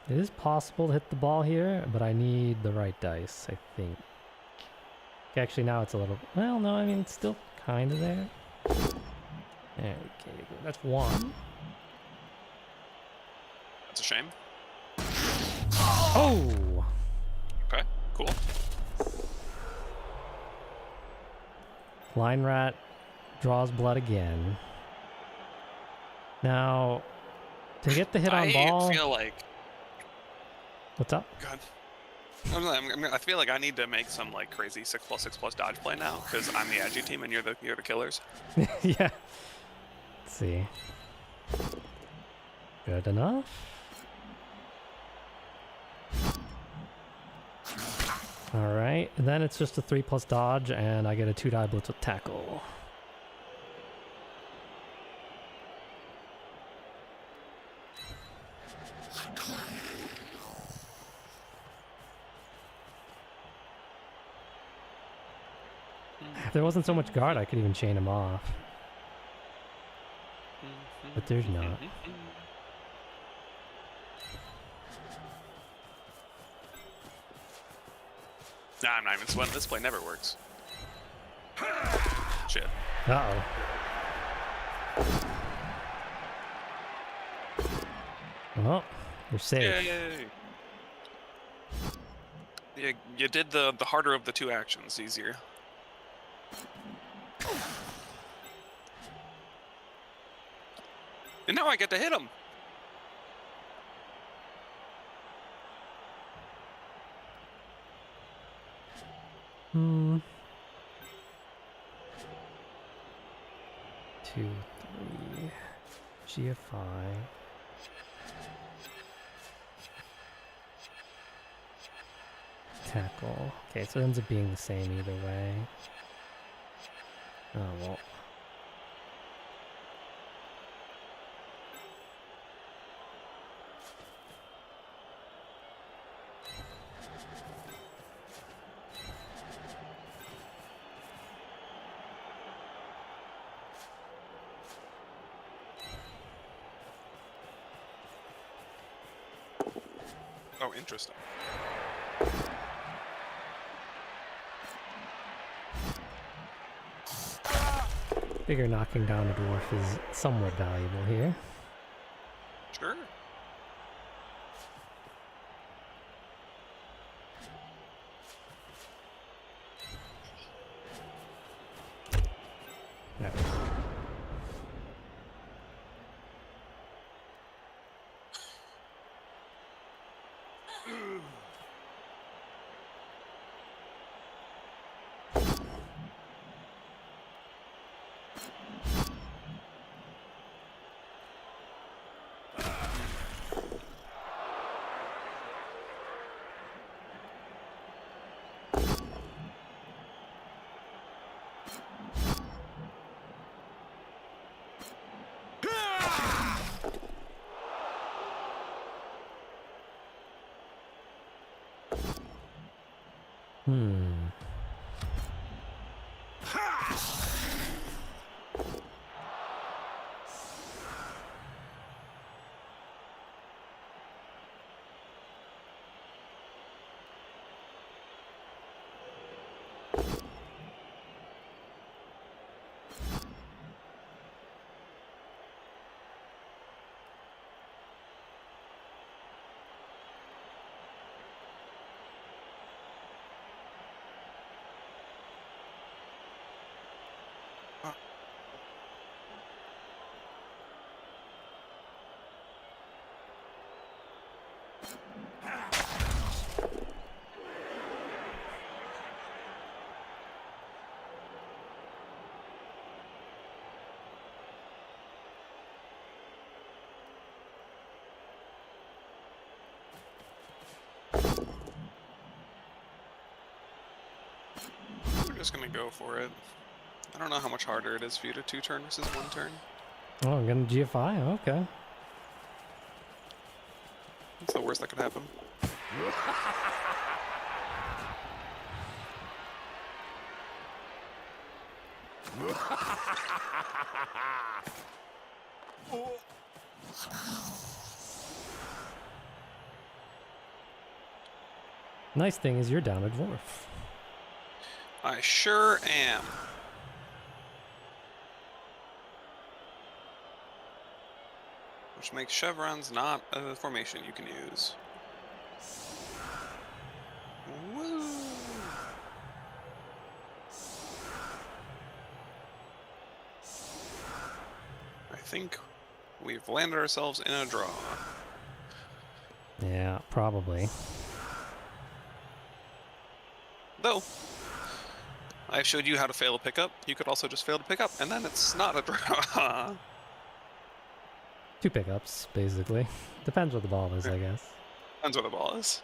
It is possible to hit the ball here, but I need the right dice, I think. Okay, actually, now it's a little... Well, no, I mean, it's still kind of there. There we go. That's one. That's a shame. Oh! Okay, cool. Line rat draws blood again. Now, to get the hit on ball... I feel like... What's up? God. I feel like I need to make some like crazy 6+6+ dodge play now because I'm the agi team and you're the killers. Yeah. Let's see. Good enough. All right, and then it's just a 3+ dodge, and I get a 2-die blitz with tackle. If there wasn't so much guard, I could even chain him off. But there's not. Nah, I'm not even sweating. This play never works. Shit. Uh-oh. Well, you're safe. Yay! Yeah, you did the harder of the two actions easier. And now I get to hit him. Hmm. 2, 3. GFI. tackle. Okay, so it ends up being the same either way. Oh, well. Oh, interesting. Figure knocking down a dwarf is somewhat valuable here. Sure. No. Hmm. We're just gonna go for it. I don't know how much harder it is for you to 2-turn versus 1-turn. Oh, I'm gonna GFI? Okay. It's the worst that could happen. Nice thing is you're down a dwarf. I sure am. Which makes chevrons not a formation you can use. Woo! I think we've landed ourselves in a draw. Yeah, probably. Though, I showed you how to fail a pickup. You could also just fail to pick up, and then it's not a draw. 2 pickups, basically. Depends what the ball is, I guess. Depends where the ball is.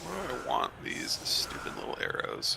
Where do I want these stupid little arrows?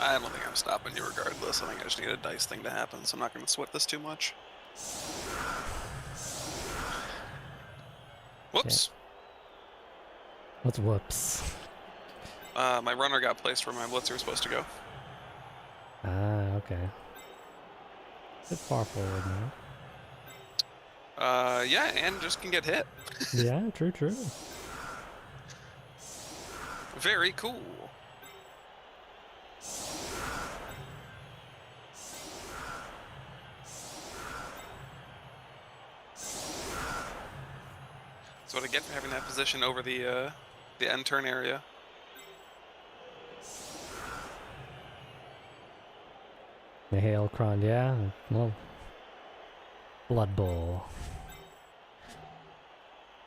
I don't think I'm stopping you regardless. I think I just need a dice thing to happen, so I'm not going to sweat this too much. Whoops. What's whoops? My runner got placed where my blitzer was supposed to go. Ah, okay. A bit far forward now. Yeah, and just can get hit. Yeah, true, true. Very cool. That's what I get for having that position over the end turn area. The Hail Cron, yeah. Well, Blood Bowl.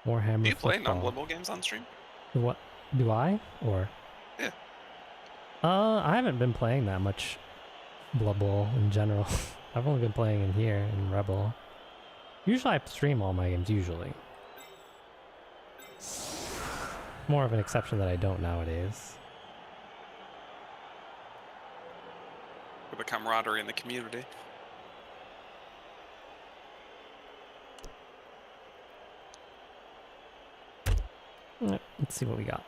Warhammer Do you play football. non-Blood Bowl games on stream? What do I? Or Yeah. I haven't been playing that much Blood Bowl in general. I've only been playing in here in Rebel. Usually I stream all my games, usually. More of an exception that I don't nowadays. For the camaraderie in the community. Let's see what we got.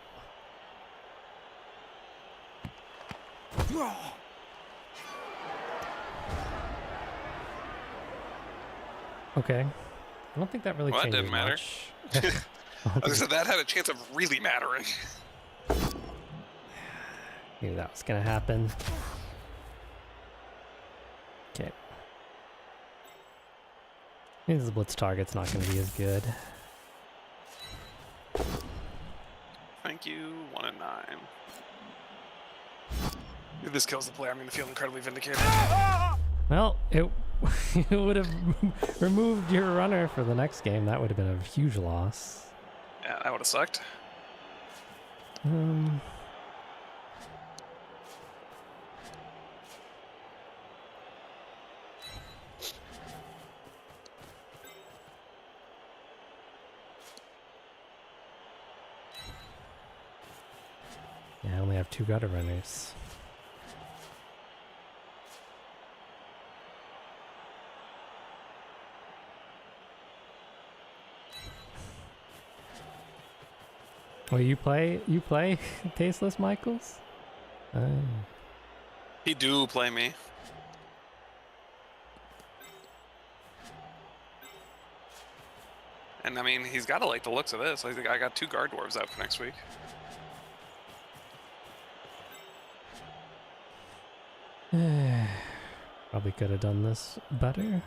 Okay. I don't think that really changes That didn't matter. much. I said that had a chance of really mattering. Knew that was gonna happen. Okay. Means the blitz target's not gonna be as good. Thank you, 1 and 9. If this kills the player, I'm going to feel incredibly vindicated. Well, it would have removed your runner for the next game. That would have been a huge loss. Yeah, that would have sucked. Yeah, I only have 2 gutter runners. Oh, you play Tasteless Michaels? He do play me. And I mean, he's got to like the looks of this. Like, I got 2 guard dwarves out for next week. Probably could have done this better.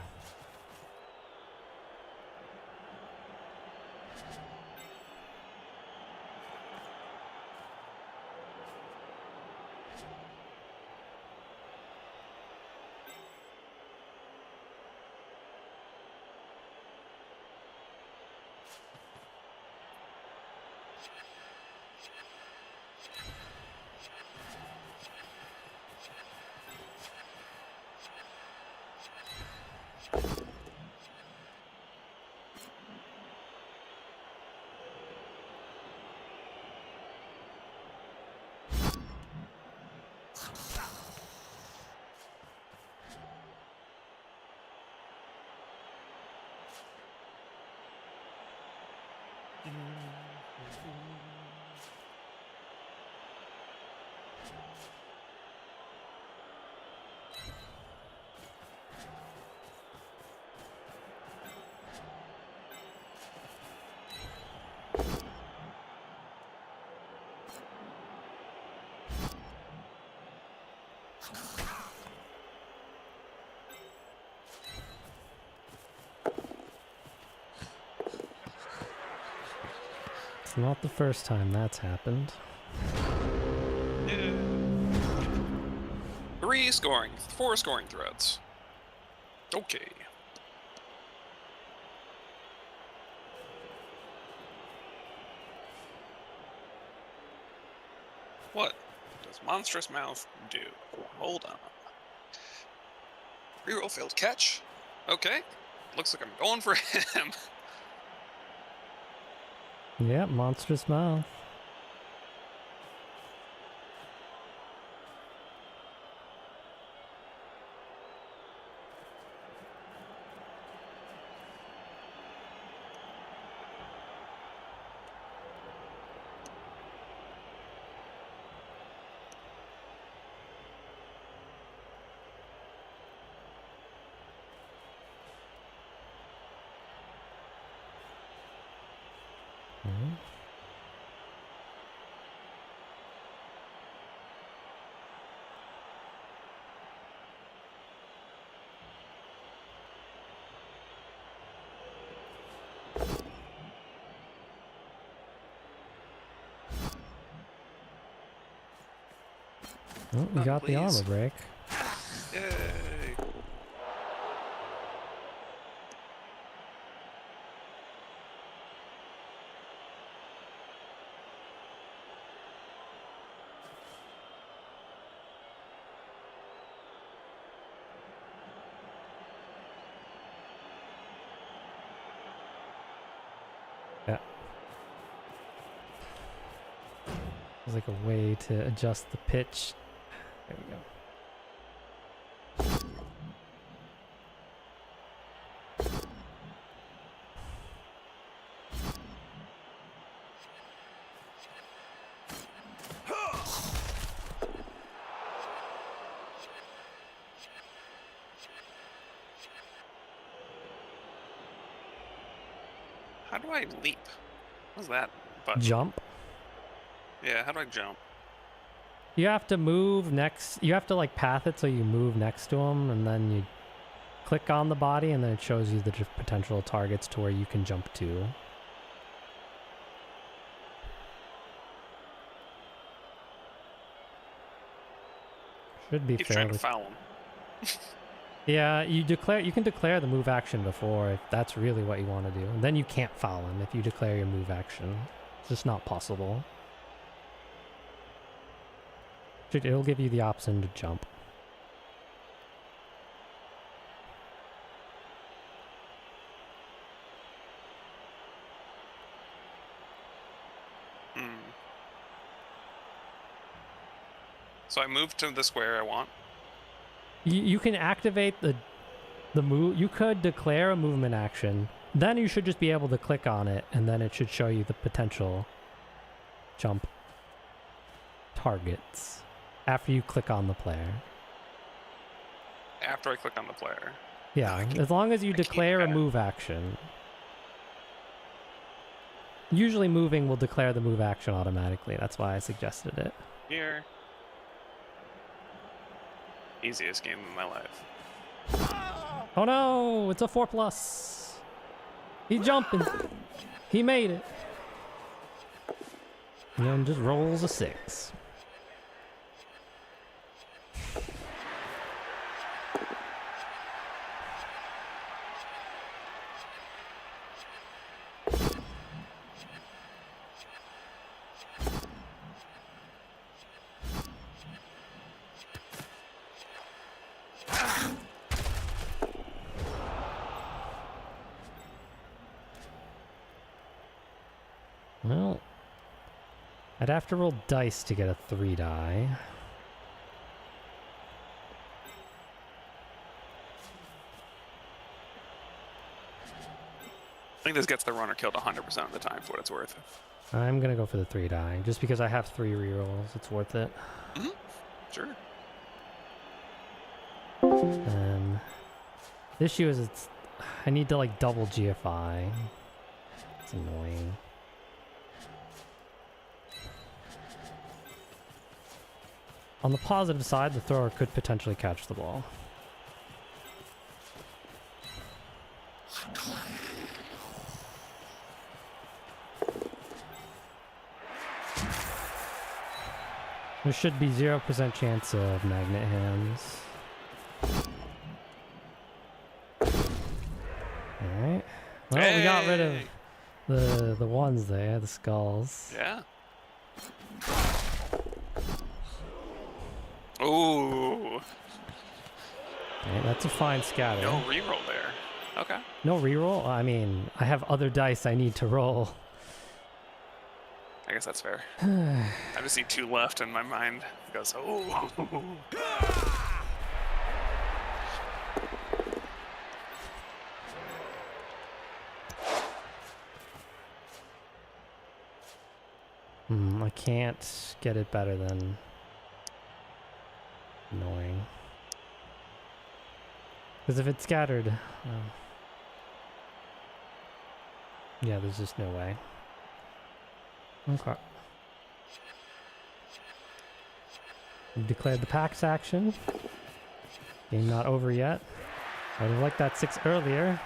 It's not the first time that's happened. Yeah. 4 scoring threats. Okay. What does Monstrous Mouth do? Hold on. Reroll failed catch. Okay. Looks like I'm going for him. Yeah, Monstrous Mouth. Oh, you got the armor break. Yay! Yeah. There's like a way to adjust the pitch. There we go. How do I leap? What's that button? Jump. Yeah, how do I jump? You have to move next. You have to like path it so you move next to them, and then you click on the body, and then it shows you the potential targets to where you can jump to. Should be Keep fairly. trying to foul him. Yeah, you can declare the move action before if that's really what you want to do. And then you can't foul him if you declare your move action. It's just not possible. It'll give you the option to jump. So I move to the square I want. You can activate the move. You could declare a movement action. Then you should just be able to click on it, and then it should show you the potential jump targets after you click on the player. After I click on the player. Yeah, as long as you declare a move action. Usually moving will declare the move action automatically. That's why I suggested it. Here. Easiest game of my life. Oh no, it's a 4+. He's jumping. He made it. And then just rolls a 6. Well, I'd have to roll dice to get a 3 die. I think this gets the runner killed 100% of the time for what it's worth. I'm gonna go for the 3 die. Just because I have 3 rerolls, it's worth it. Mm-hmm. Sure. The issue is I need to like double GFI. It's annoying. On the positive side, the thrower could potentially catch the ball. There should be 0% chance of magnet hands. Alright. Well, hey! We got rid of the ones there, the skulls. Yeah. Ooh. Okay, that's a fine scatter. No reroll there. Okay. No reroll? I mean, I have other dice I need to roll. I guess that's fair. I just see 2 left in my mind. It goes, oh. I can't get it better than annoying. Because if it's scattered, yeah, there's just no way. Okay. We've declared the PAX action. Game not over yet. I would have liked that 6 earlier.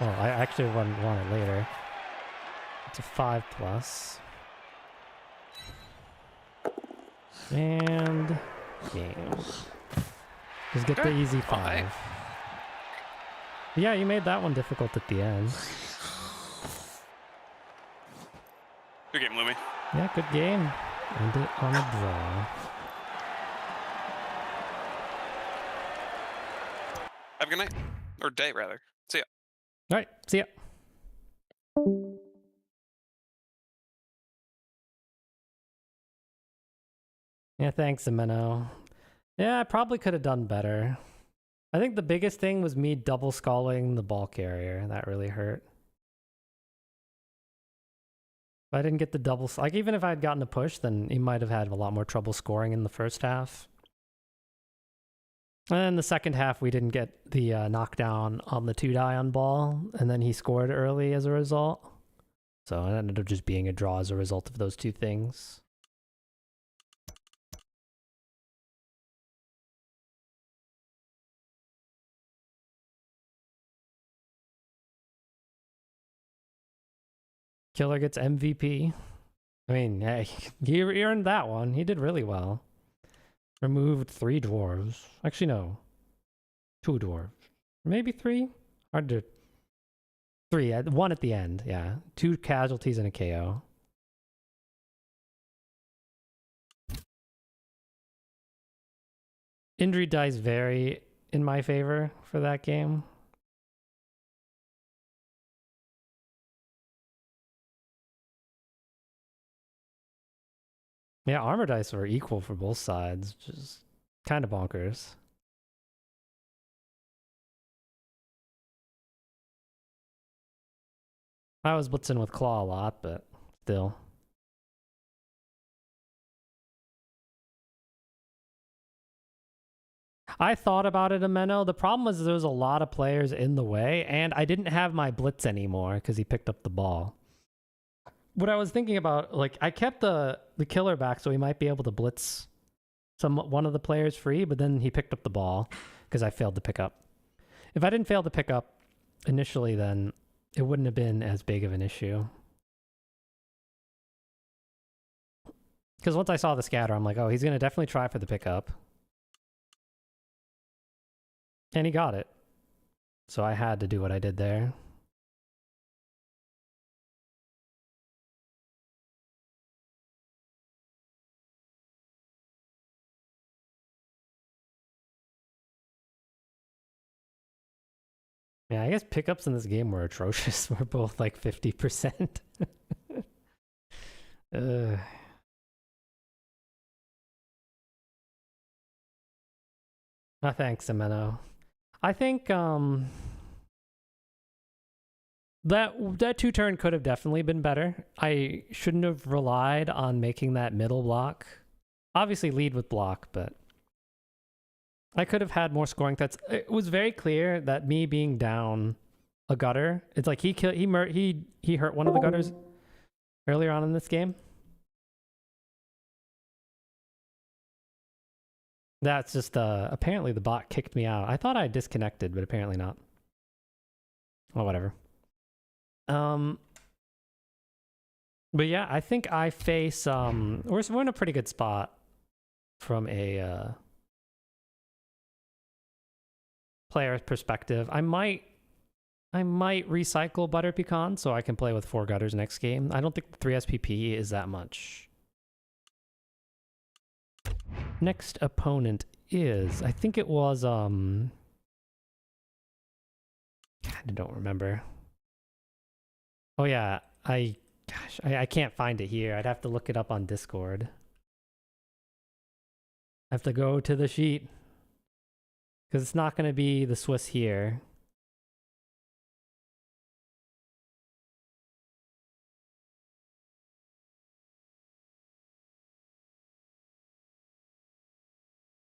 Well, I actually want it later. It's a 5+. And game. Just get the Okay. easy Well, hey. 5. Yeah, you made that one difficult at the end. Good game, Lumi. Yeah, good game. End it on a draw. Have a good night. Or day, rather. See ya. All right, see ya. Yeah, thanks, Ameno. Yeah, I probably could have done better. I think the biggest thing was me double sculling the ball carrier. That really hurt. If I didn't get the double, like even if I had gotten a push, then he might have had a lot more trouble scoring in the first half. And in the second half, we didn't get the knockdown on the 2-die on ball, and then he scored early as a result. So it ended up just being a draw as a result of those two things. Killer gets MVP. I mean, hey, he earned that one. He did really well. Removed 3 dwarves. Actually, no. 2 dwarves. Maybe 3? Hard to... 3. 1 at the end, yeah. 2 casualties and a KO. Injury dice vary in my favor for that game. Yeah, armor dice were equal for both sides, which is kind of bonkers. I was blitzing with claw a lot, but still. I thought about it, Ameno. The problem was there was a lot of players in the way, and I didn't have my blitz anymore because he picked up the ball. What I was thinking about, like, I kept the killer back so he might be able to blitz one of the players free, but then he picked up the ball because I failed to pick up. If I didn't fail to pick up initially, then it wouldn't have been as big of an issue. Because once I saw the scatter, I'm like, oh, he's going to definitely try for the pickup. And he got it. So I had to do what I did there. Yeah, I guess pickups in this game were atrocious. We're both like 50%. No, thanks, Ameno. I think that 2-turn could have definitely been better. I shouldn't have relied on making that middle block. Obviously lead with block, but I could have had more scoring threats. It was very clear that me being down a gutter, it's like he hurt one of the gutters earlier on in this game. That's just apparently the bot kicked me out. I thought I disconnected, but apparently not. Well, whatever. But yeah, I think I face we're in a pretty good spot from a player's perspective. I might recycle Butter Pecan so I can play with 4 gutters next game. I don't think the 3 SPP is that much. Next opponent is, I think it was I don't remember. Oh yeah, I can't find it here. I'd have to look it up on Discord. I have to go to the sheet because it's not going to be the Swiss here.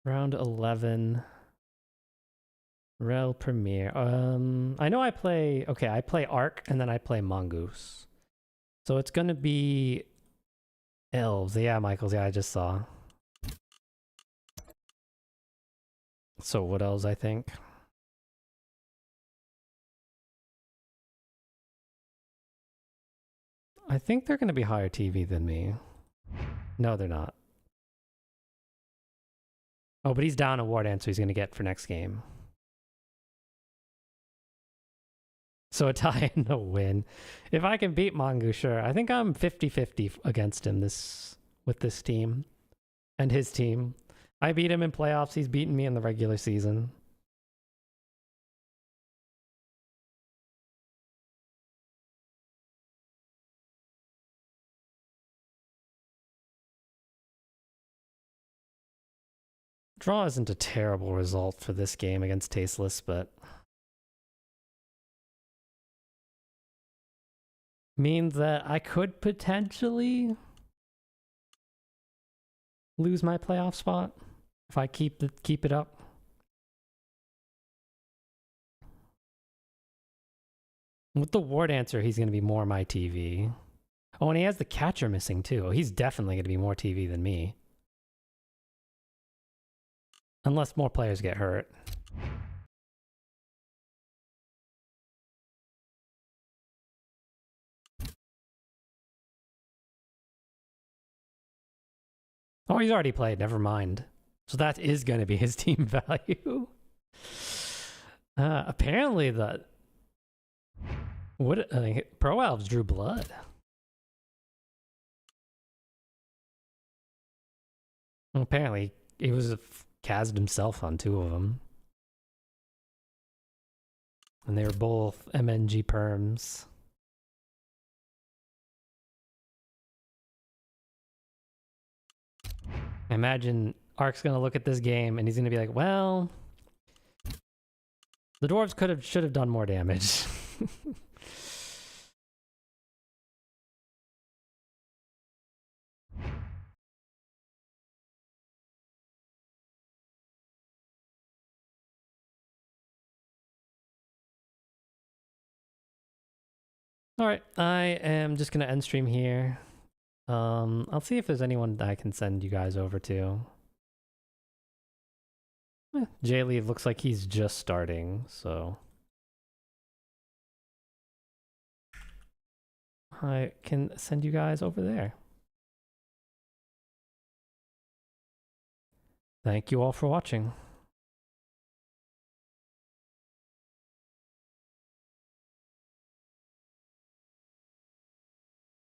Round 11. REL Premiere. I know I play Arc and then I play Mongoose. So it's gonna be elves. Yeah, Michaels, yeah, I just saw. So what else I think? I think they're gonna be higher TV than me. No, they're not. Oh, but he's down a War Dancer he's going to get for next game. So a tie and a win. If I can beat Mongu, sure. I think I'm 50-50 against him with this team and his team. I beat him in playoffs. He's beaten me in the regular season. Draw isn't a terrible result for this game against Tasteless, but means that I could potentially lose my playoff spot if I keep it up. With the War Dancer, he's going to be more my TV. Oh, and he has the catcher missing too. He's definitely going to be more TV than me. Unless more players get hurt. Oh, he's already played. Never mind. So that is going to be his team value. Apparently the... Pro Elves drew blood. Well, apparently he was cast himself on 2 of them. And they were both MNG perms. I imagine Ark's gonna look at this game and he's gonna be like, well, the dwarves should have done more damage. All right, I am just gonna end stream here. I'll see if there's anyone that I can send you guys over to. J-Lee looks like he's just starting, so I can send you guys over there. Thank you all for watching.